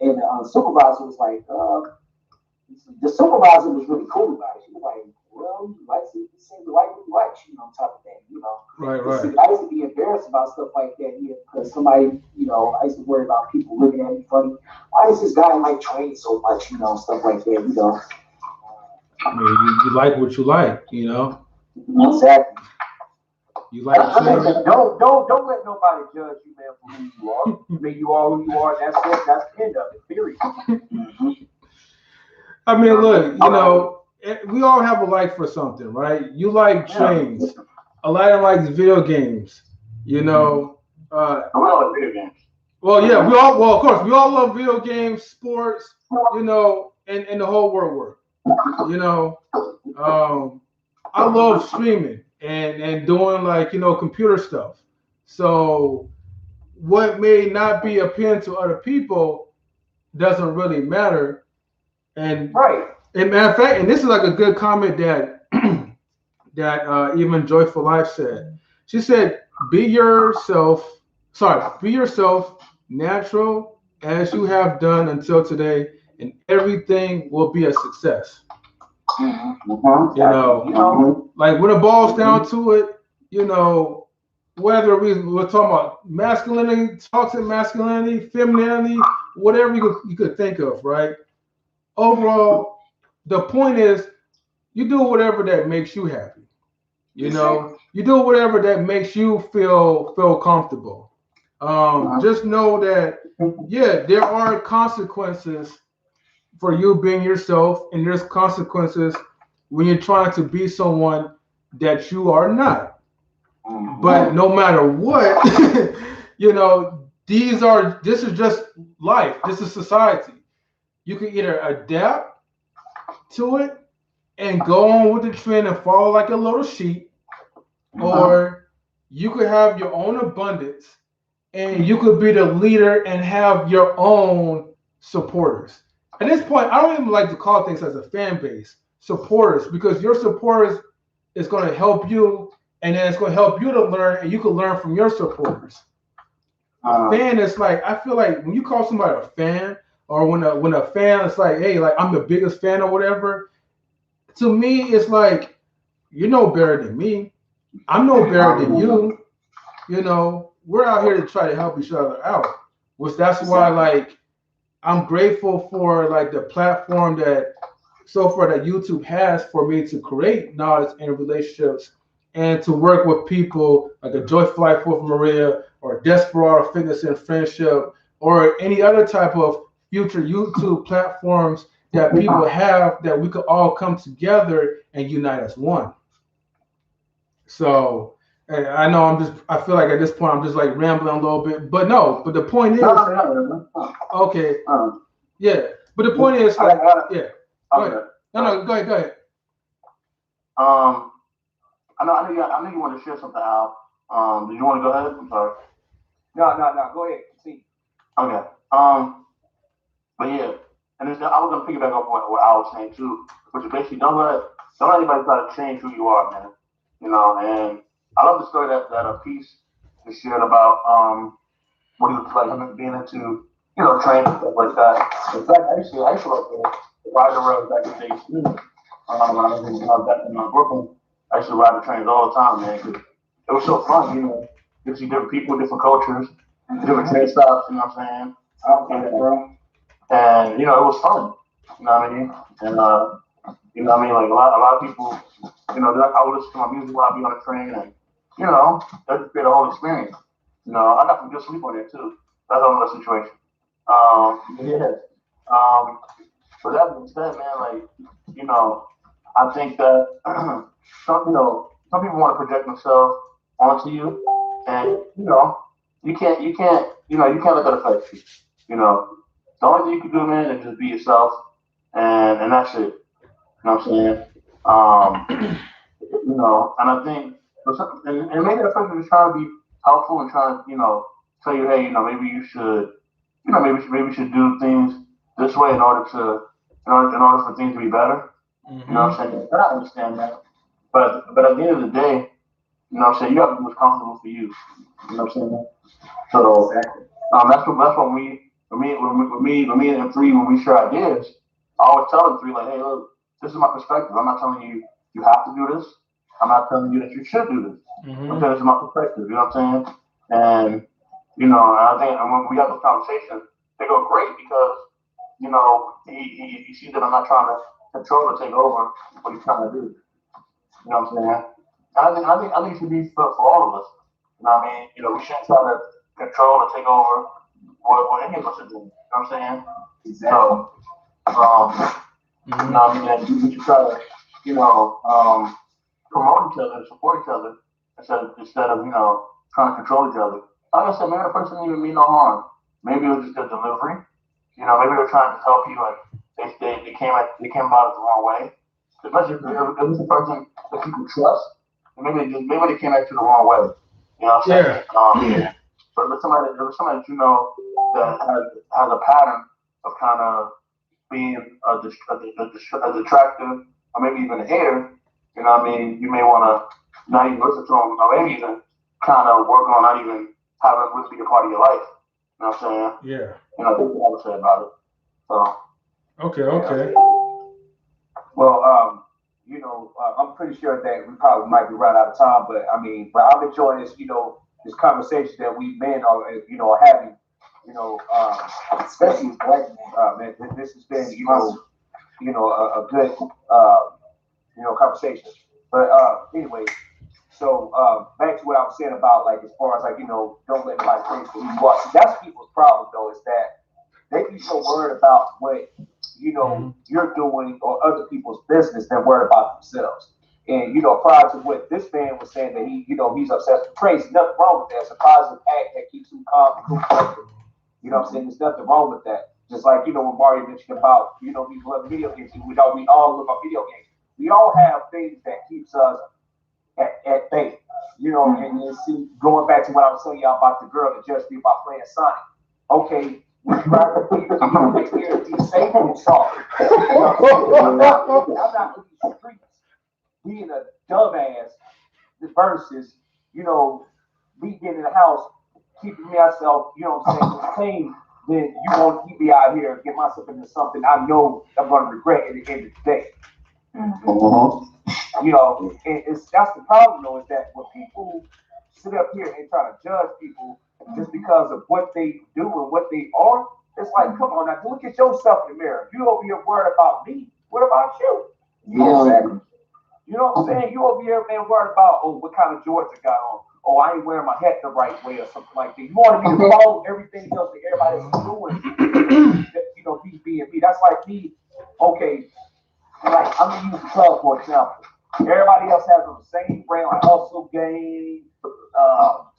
the supervisor was like, the supervisor was really cool about it. She was like, well, you seem to like what you like, type of thing, Right. I used to be embarrassed about stuff like that, because somebody, I used to worry about people looking at me funny. Why does this guy like trains so much, stuff like that, I mean, you like what you like, Exactly. You like don't let nobody judge you, man, for who you are. I mean, you are who you are. That's it. That's the end of it. Period. I mean, look, we all have a like for something, right? You like trains. A lot of likes video games. We all like video games. Well, yeah, of course, we all love video games, sports, and the whole world. I love streaming and doing computer stuff. So what may not be appealing to other people doesn't really matter. And right. And matter of fact, and this is like a good comment that that even Joyful Life said. She said, be yourself, natural as you have done until today, and everything will be a success. Like when it boils down to it, whether we're talking about masculinity, toxic masculinity, femininity, whatever you could think of, right? Overall, the point is you do whatever that makes you happy. You do whatever that makes you feel comfortable. Just know that, there are consequences for you being yourself, and there's consequences when you're trying to be someone that you are not. But no matter what, this is just life. This is society. You can either adapt to it and go on with the trend and follow like a little sheep, or you could have your own abundance and you could be the leader and have your own supporters. At this point, I don't even like to call things as a fan base, supporters, because your supporters is going to help you, and then it's going to help you to learn, and you can learn from your supporters. A fan is like, I feel like when you call somebody a fan, or when a fan is like, hey, like I'm the biggest fan or whatever, to me it's like, you're no better than me. I'm no better than you. We're out here to try to help each other out. That's why, like, I'm grateful for like the platform that so far that YouTube has for me to create knowledge and relationships and to work with people like a Joyful Life with Maria or Desperado Fitness and Friendship or any other type of future YouTube platforms that people have that we could all come together and unite as one. So I know I feel like at this point I'm just like rambling a little bit, but the point is, okay, yeah, but the point is, like, yeah, go ahead. No, go ahead. I know you want to share something, Al. Do you want to go ahead? I'm sorry. No, go ahead. See. Okay. But yeah, and I was gonna piggyback off what Al was saying too, which is basically don't let anybody try to change who you are, man. And I love the story that a piece was shared about what he was like being into training and stuff like that. In fact, I used to like to ride the road back in the day. When I was back in Brooklyn, I used to ride the trains all the time, man. Cause it was so fun, you know, to see different people, different cultures, different hairstyles, you know what I'm saying? And you know, it was fun. You know what I mean? And you know what I mean? Like a lot of people, you know, I would listen to my music while I be on the train, and you know, that just create a whole experience. You know, I got some good sleep on there too. That's another situation. Yeah. Um, but that being said, man, like, you know, I think that you know, some people want to project themselves onto you, and you can't let that affect you. You know, the only thing you can do, man, is just be yourself, and that's it. You know what I'm saying? You know, and I think, and maybe that person is trying to be helpful and trying to, you know, tell you, hey, you know, maybe you should, you know, maybe you should do things this way in order for things to be better. You know what I'm saying? And I understand that. But at the end of the day, you know what I'm saying, you have to do what's comfortable for you. You know what I'm saying? So that's what me and three, when we share ideas, I always tell them three, like, hey, look, this is my perspective. I'm not telling you you have to do this. I'm not telling you that you should do this. I'm saying this is my perspective. You know what I'm saying? And you know, and I think, and when we have those conversations, they go great because you know he sees that I'm not trying to control or take over what he's trying to do. You know what I'm saying? And I think it should be for all of us. You know what I mean? You know, we shouldn't try to control or take over what any of us are doing. You know what I'm saying? Exactly. So, you know what I mean? We should try to, you know, promote each other, support each other, instead of you know, trying to control each other. Like I said, maybe the person didn't even mean no harm. Maybe it was just their delivery. You know, maybe they were trying to help you and they came about it the wrong way. Especially if it was a person that you can trust, maybe they came at you the wrong way. You know what I'm saying? Yeah. But if somebody that you know that has a pattern of kind of being a detractor or maybe even a hater, you know what I mean? You may want to not even listen to them or maybe even kind of work on not even having it really be a part of your life. You know what I'm saying? Yeah. You know, that's what I would say about it. So. Okay. Well, you know, I'm pretty sure that we probably might be running out of time, but I'm enjoying this, you know, this conversation that we men are, you know, having, you know, especially as black men. Man, this has been, you know, a good, you know, conversation. But anyway, so back to what I was saying about like as far as like you know, don't let nobody think who you are. See, that's people's problem though, is that they be so worried about what you know you're doing or other people's business than worried about themselves. And you know, prior to what this man was saying that he, you know, he's obsessed with crazy, nothing wrong with that. It's a positive act that keeps him calm and cool collected. You know what I'm saying? There's nothing wrong with that. Just like, you know, when Mario mentioned about, you know, we love video games, we all love our video games. We all have things that keeps us at bay. You know, and see, going back to what I was telling y'all about the girl that judged me about playing Sonic. Okay, when you ride the theater, you don't make here disabled song. I'm not in these streets being a dumbass versus, you know, me getting in the house, keeping myself, you know what I'm saying, then you won't keep me out here and get myself into something I know I'm going to regret at the end of the day. You know, that's the problem though, is that when people sit up here and try to judge people just because of what they do and what they are, it's like, come on now, look at yourself in the mirror. You over here worried about me. What about you? Yeah, exactly. You know what I'm saying? You over here, man, worried about, oh, what kind of Jordans I got on? Oh, I ain't wearing my hat the right way or something like that. You want me to follow everything else that everybody else is doing, you know, me being me. That's like me, okay, like I'm gonna use the club for example. Everybody else has on the same brand, like Hustle Game,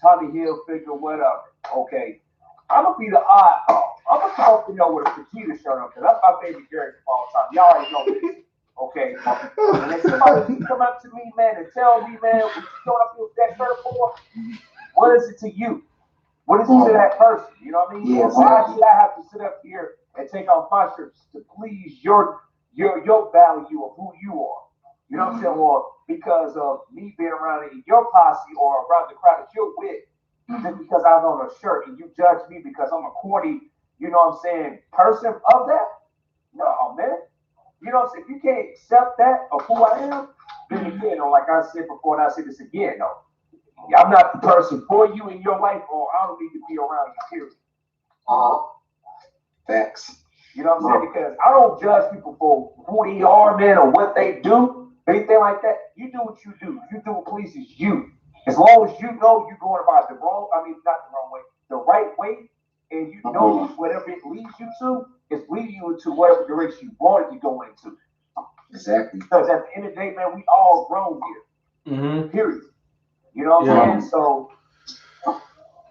Tommy Hilfiger, whatever. Okay, I'm gonna be the oddball. I'm gonna come up, you know, with a Vegeta shirt on because that's my favorite character of all time. Y'all already know this. Okay, and if somebody come up to me, man, and tell me, man, what you doing up here with that shirt for? What is it to you? What is it to that person? You know what I mean? Yeah, why should I have to sit up here and take off my shirts to please your value of who you are? You know what I'm saying? Or because of me being around in your posse or around the crowd that you're with, just because I'm on a shirt and you judge me because I'm a corny, you know what I'm saying, person of that? No, man. You know what I'm saying? If you can't accept that of who I am, then again, like I said before, and I say this again, though, I'm not the person for you in your life, or I don't need to be around you, period. Facts. You know what I'm saying? Because I don't judge people for who they are, man, or what they do, anything like that. You do what you do. You do what pleases you. As long as you know you're going about the wrong, I mean, not the wrong way, the right way, and you know whatever it leads you to, it's leading you into whatever direction you wanted to go into. Exactly. Because at the end of the day, man, we all grown here. Period. You know what I'm saying? So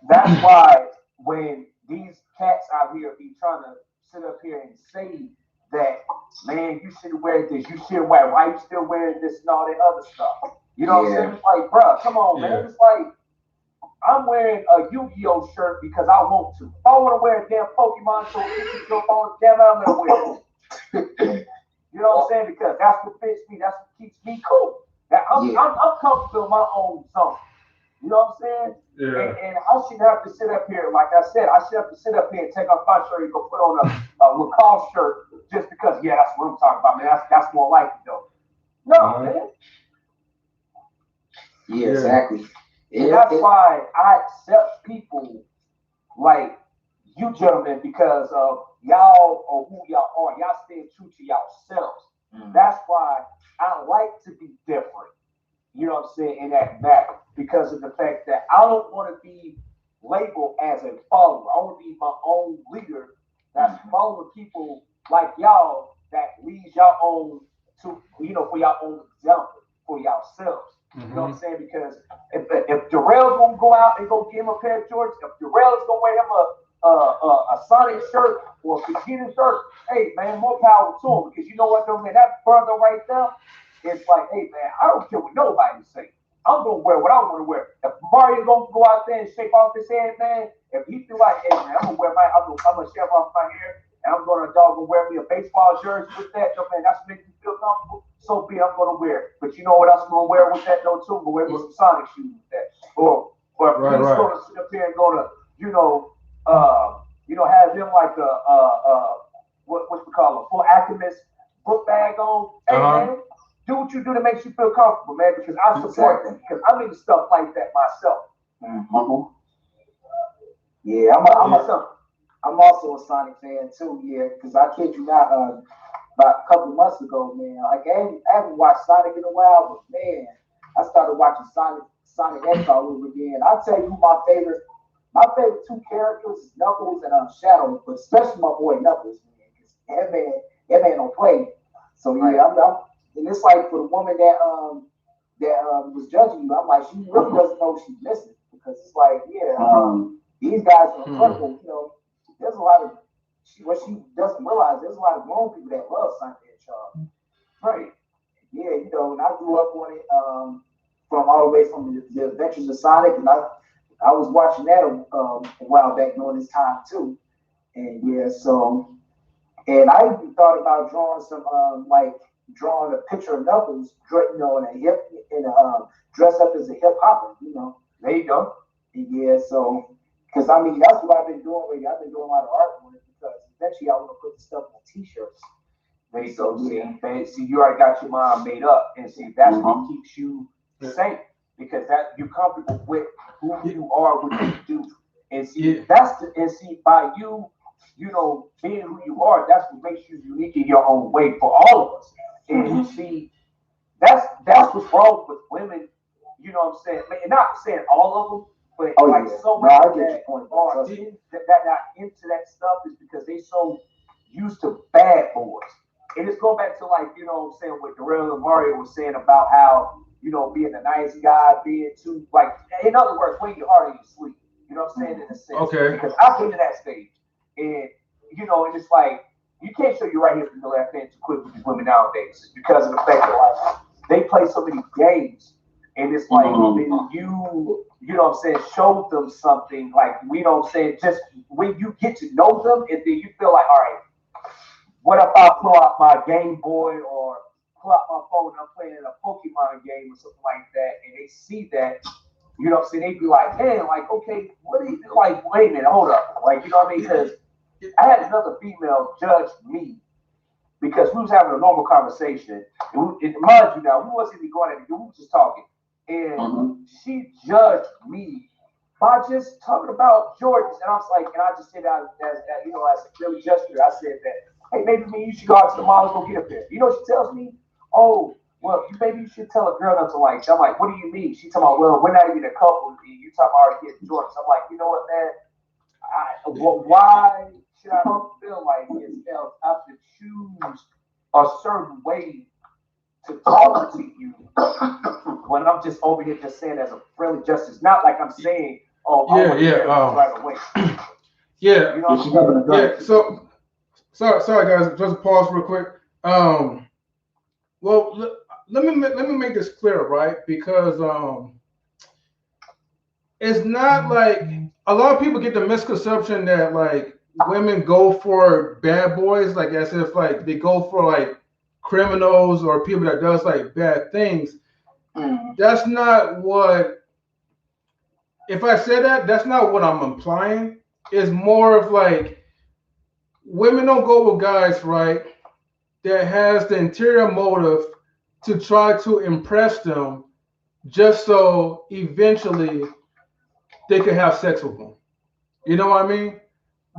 that's why when these cats out here be trying to sit up here and say that, man, you should wear this, you should wear, why you still wearing this and all that other stuff? You know what I'm saying? It's like, bro, come on, man. It's like, I'm wearing a Yu-Gi-Oh shirt because I want to. If I want to wear a damn Pokemon shirt, damn, I'm gonna wear it. You know what I'm saying? Because that's what fits me. That's what keeps me cool. That I'm comfortable in my own zone. You know what I'm saying? Yeah. And I shouldn't have to sit up here, like I said, I should have to sit up here and take off my shirt and go put on a Lacoste shirt just because, that's what I'm talking about, man. That's more like it, though. No, man. Yeah, exactly. And that's why I accept people like you gentlemen because of y'all or who y'all are. Y'all stay true to yourselves. That's why I like to be different. You know what I'm saying? In that matter. Because of the fact that I don't want to be labeled as a follower. I want to be my own leader that's following people like y'all that leads y'all on to, for y'all own example, for yourselves. You know what I'm saying? Because if Darrell's gonna go out and go get him a pair of Jordans, if Darrell's gonna wear him a Sonic shirt or a Vegeta shirt, hey man, more power to him. Because you know what though, man, that brother right there, it's like, hey man, I don't care what nobody say. I'm gonna wear what I want to wear. If Mario gonna go out there and shake off his head, man, if he feel like, hey man, I'm gonna shave off my hair and I'm gonna wear me a baseball jersey with that, man, that's what makes me feel comfortable. So be it, I'm gonna wear it. But you know what else I'm gonna wear with that though too? I'm gonna wear me some Sonic shoes with that. Or if he's gonna sit up here and gonna, have them like what we call a full Alchemist book bag on. Hey man, do what you do that makes you feel comfortable, man, because I support them, because I'm into stuff like that myself. Yeah, I'm also a Sonic fan too, because I kid you not, about a couple of months ago, man, like I haven't watched Sonic in a while, but man, I started watching Sonic X all over again. I'll tell you who my favorite two characters is Knuckles and Shadow, but especially my boy Knuckles, man, because that man don't play. So yeah, and it's like for the woman that was judging you, I'm like, she really doesn't know she's missing, because it's like, these guys are incredible. There's a lot of what she doesn't realize. There's a lot of grown people that love Sonic the Hedgehog. Right? Yeah, and I grew up on it from all the way from the Adventures of Sonic, and I was watching that a while back during this time too, and and I even thought about drawing drawing a picture of Knuckles, dressed up as a hip hopper. There you go. Yeah, so because I mean that's what I've been doing lately. I've been doing a lot of art with it because eventually I want to put the stuff on T-shirts. There you go. See, you already got your mind made up, and see that's what keeps you safe, because that you're comfortable with who you are, what you do, and see by you. Being who you are, that's what makes you unique in your own way for all of us. And you see, that's what's wrong with women. You know what I'm saying? And not saying all of them, but so many that are not into that stuff is because they so used to bad boys. And it's going back to what Darrell and Mario was saying about how being a nice guy, being too in other words, when you're hard in your sleep. You know what I'm saying? In a sense, because I've been to that stage. And and it's like you can't show your right hand from the left hand too quick with these women nowadays. It's because of the fact that they play so many games, and it's like when you know what I'm saying, show them something just when you get to know them, and then you feel like, all right, what if I pull out my Game Boy or pull out my phone and I'm playing a Pokemon game or something like that, and they see that. You know what I'm saying? They'd be like, man, okay, what are you wait a minute, hold up. You know what I mean? Because I had another female judge me because we was having a normal conversation. And mind you now, we wasn't even going at it. We were just talking. and she judged me by just talking about Jordans. And I was like, and I just said that as you know, as a really gesture, I said that, hey, maybe you should go out to the mall and go get a pair. You know, she tells me, oh, well, maybe you should tell a girl not to like. I'm like, what do you mean? She talking about, well, we're not even a couple. You talking about already getting Jordans. I'm like, you know what, man? Why should I feel like it's I have to choose a certain way to talk to you when I'm just over here just saying as a friendly justice, not like I'm saying, oh, right away. Yeah, you know yeah. So, sorry guys, just pause real quick. Well, let me make this clear, right? Because it's not like a lot of people get the misconception that like women go for bad boys, like as if like they go for like criminals or people that does like bad things. That's not what. If I say that, that's not what I'm implying. It's more of like women don't go with guys, right, that has the interior motive to try to impress them just so eventually they can have sex with them. You know what I mean?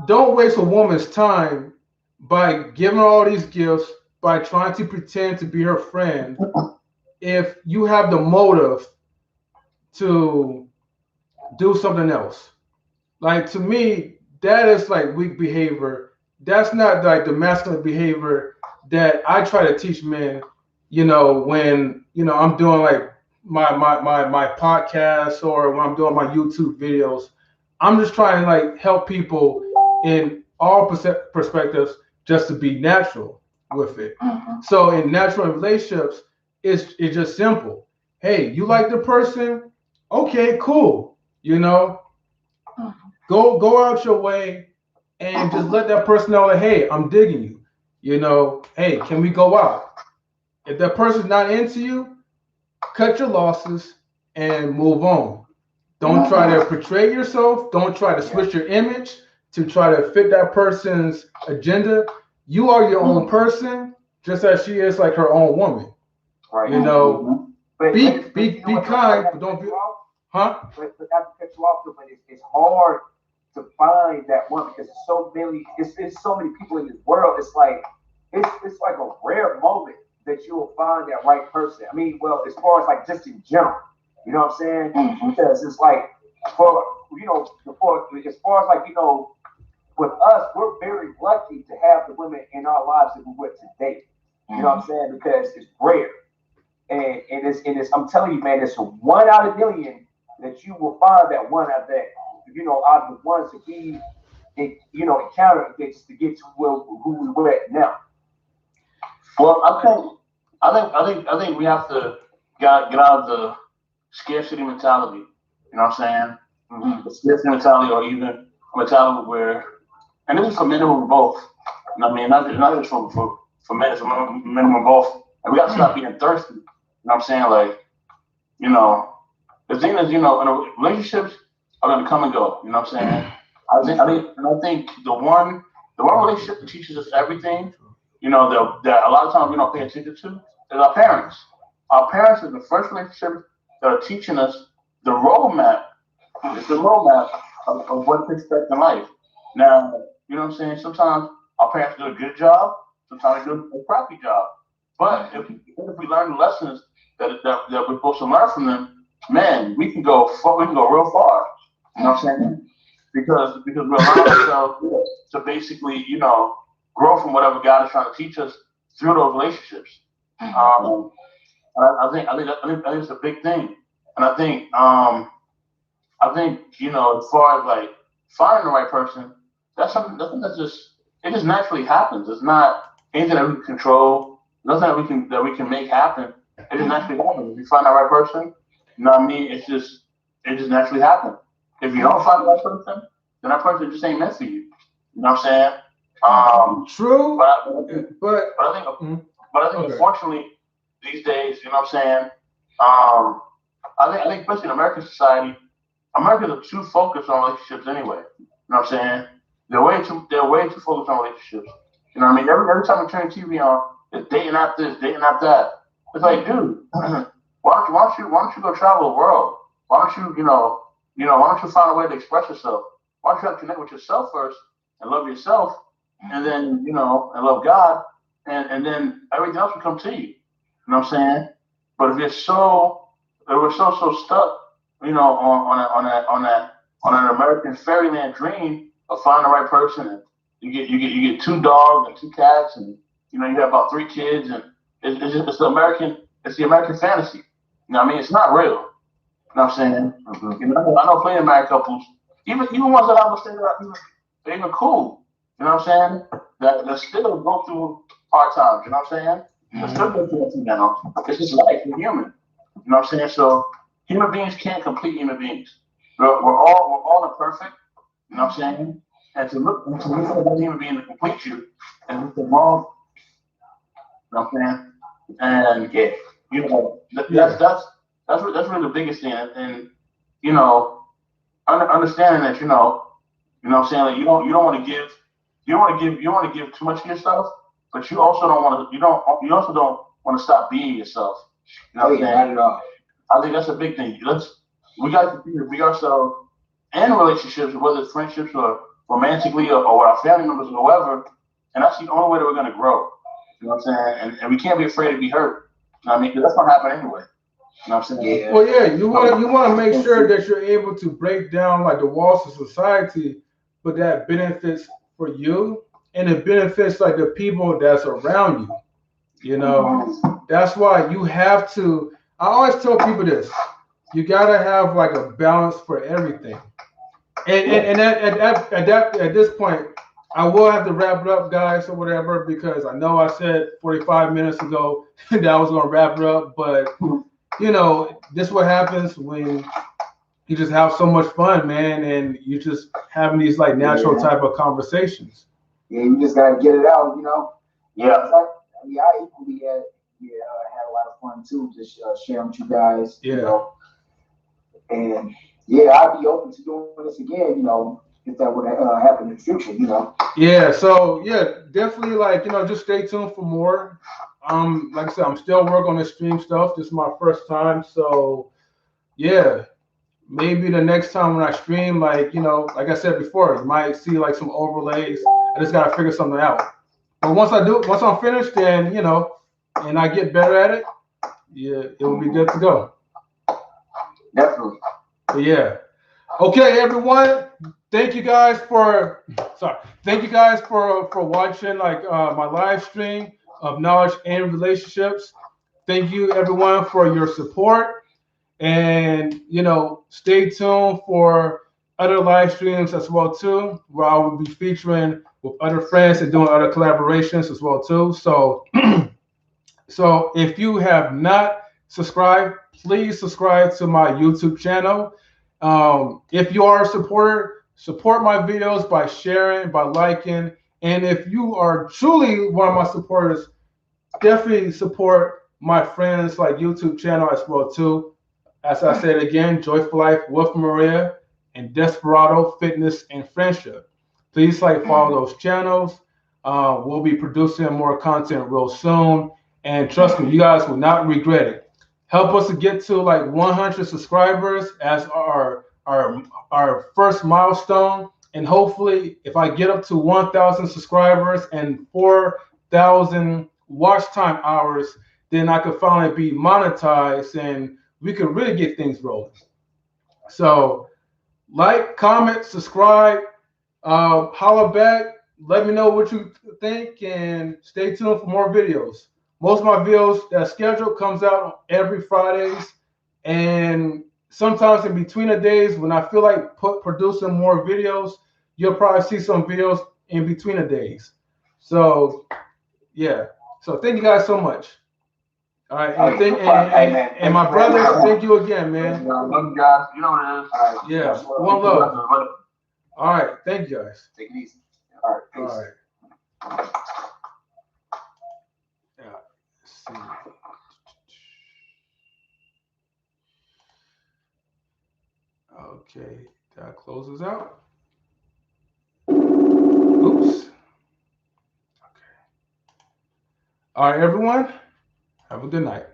Don't waste a woman's time by giving her all these gifts, by trying to pretend to be her friend, if you have the motive to do something else. Like to me, that is like weak behavior. That's not like the masculine behavior that I try to teach men, you know, when I'm doing like my podcast or when I'm doing my YouTube videos. I'm just trying to like help people in all perspectives just to be natural with it. So in natural relationships, it's just simple. Hey, you like the person? Okay, cool. You know, go out your way and just let that person know that, hey, I'm digging you. You know, hey, can we go out? If that person's not into you, cut your losses and move on. Don't try to portray yourself. Don't try to switch your image to try to fit that person's agenda. You are your own person, just as she is like her own woman. Right. You know, be kind, but don't be. Huh? But not to cut you off, but it's hard to find that one because it's so many people in this world. It's like a rare moment that you will find that right person. I mean, well, as far as like just in general, you know what I'm saying? Because it's like as far as like with us, we're very lucky to have the women in our lives that we with today. You know what I'm saying? Because it's rare, and it's I'm telling you, man, it's a 1 out of a million that you will find that one out there, out of the ones that we, encounter just to get to who we're at now. Well, I think we have to get out of the scarcity mentality. You know what I'm saying? The scarcity mentality, or even a mentality where, and this is for men and women both. I mean, not just for men, it's for men and women both. And we got to stop being thirsty. You know what I'm saying? Like, the thing is, relationships are gonna come and go. You know what I'm saying? I think the one relationship that teaches us everything, that a lot of times we don't pay attention to, is our parents. Our parents are the first relationship that are teaching us the roadmap. It's the roadmap of what to expect in life. Now, you know what I'm saying? Sometimes our parents do a good job, sometimes they do a crappy job. But if we learn the lessons that we're supposed to learn from them, man, we can go real far. You know what I'm saying? Because we allow ourselves to basically, grow from whatever God is trying to teach us through those relationships. And I think it's a big thing. And I think as far as like finding the right person, that's something that's just naturally happens. It's not anything that we can control, nothing that we can make happen. It just naturally happens. If you find the right person, you know what I mean? It just naturally happens. If you don't find the right person, then that person just ain't meant for you. You know what I'm saying? True. But I think okay. Unfortunately these days, you know what I'm saying? I think especially in American society, Americans are too focused on relationships anyway. You know what I'm saying? They're way too focused on relationships. You know what I mean? Every time you turn TV on, it's dating out this, dating out that. It's like, dude, why don't you go travel the world? Why don't you, why don't you find a way to express yourself? Why don't you have to connect with yourself first and love yourself, and then, and love God, and then everything else will come to you. You know what I'm saying? But if we're so stuck, on an American fairyland dream of finding the right person, and you get 2 dogs and 2 cats, and you have about 3 kids, and it's the American fantasy. You know what I mean? It's not real. You know what I'm saying? Mm-hmm. I know plenty of married couples, even ones that I would say that they're even cool. You know what I'm saying? That still go through hard times. You know what I'm saying? They still go through it now. It's just life. We're human. You know what I'm saying? So human beings can't complete human beings. We're all imperfect. You know what I'm saying? And to look for that human being to complete you, and it's wrong. You know what I'm saying? And that's really the biggest thing. And understanding that you know what I'm saying, like you don't want to give too much of yourself, but you also don't want to stop being yourself. You know what I'm saying? I think that's a big thing. We got to continue to be ourselves in relationships, whether it's friendships or romantically or with our family members or whoever. And that's the only way that we're going to grow. You know what I'm saying? And we can't be afraid to be hurt. You know what I mean? Because that's going to happen anyway. You know what I'm saying? Yeah. Well, yeah, you want to make sure that you're able to break down like the walls of society, but that benefits for you and it benefits like the people that's around you. That's why you have to. I always tell people this: you gotta have like a balance for everything. And at this point, I will have to wrap it up, guys, or whatever, because I know I said 45 minutes ago that I was gonna wrap it up, but this is what happens when you just have so much fun, man, and you just having these like natural type of conversations. Yeah, you just gotta get it out, Yeah. I equally had a lot of fun too, just sharing with you guys. Yeah. And yeah, I'd be open to doing this again, if that would happen in the future, Yeah, so yeah, definitely like, just stay tuned for more. Like I said, I'm still working on the stream stuff. This is my first time. So yeah, maybe the next time when I stream, like, like I said before, you might see like some overlays. I just gotta figure something out. But once I'm finished, then, and I get better at it, yeah, it will be good to go. Definitely. But yeah. Okay, everyone. Thank you guys for watching like my live stream of knowledge and relationships. Thank you everyone for your support, and stay tuned for other live streams as well too, where I will be featuring with other friends and doing other collaborations as well too. So so if you have not subscribed, please subscribe to my YouTube channel. If you are a supporter, support my videos by sharing, by liking. And if you are truly one of my supporters, definitely support my friends like YouTube channel as well too. As I said again, Joyful Life with Maria and Desperado Fitness and Friendship. Please follow those channels. We'll be producing more content real soon. And trust me, you guys will not regret it. Help us to get to like 100 subscribers as our first milestone. And hopefully, if I get up to 1,000 subscribers and 4,000 watch time hours, then I could finally be monetized and we could really get things rolling. So, like, comment, subscribe, holla back, let me know what you think, and stay tuned for more videos. Most of my videos that schedule comes out every Fridays, and sometimes in between the days when I feel like producing more videos, you'll probably see some videos in between the days. So yeah. So thank you guys so much. All right, and my brothers, thank you again, man. Love you guys. You know what it is. All right. Yeah. One love. All right. Thank you guys. Take it easy. All right. Peace. All right. Yeah. Let's see. Okay. That closes out. Oops. Okay. All right, everyone. Have a good night.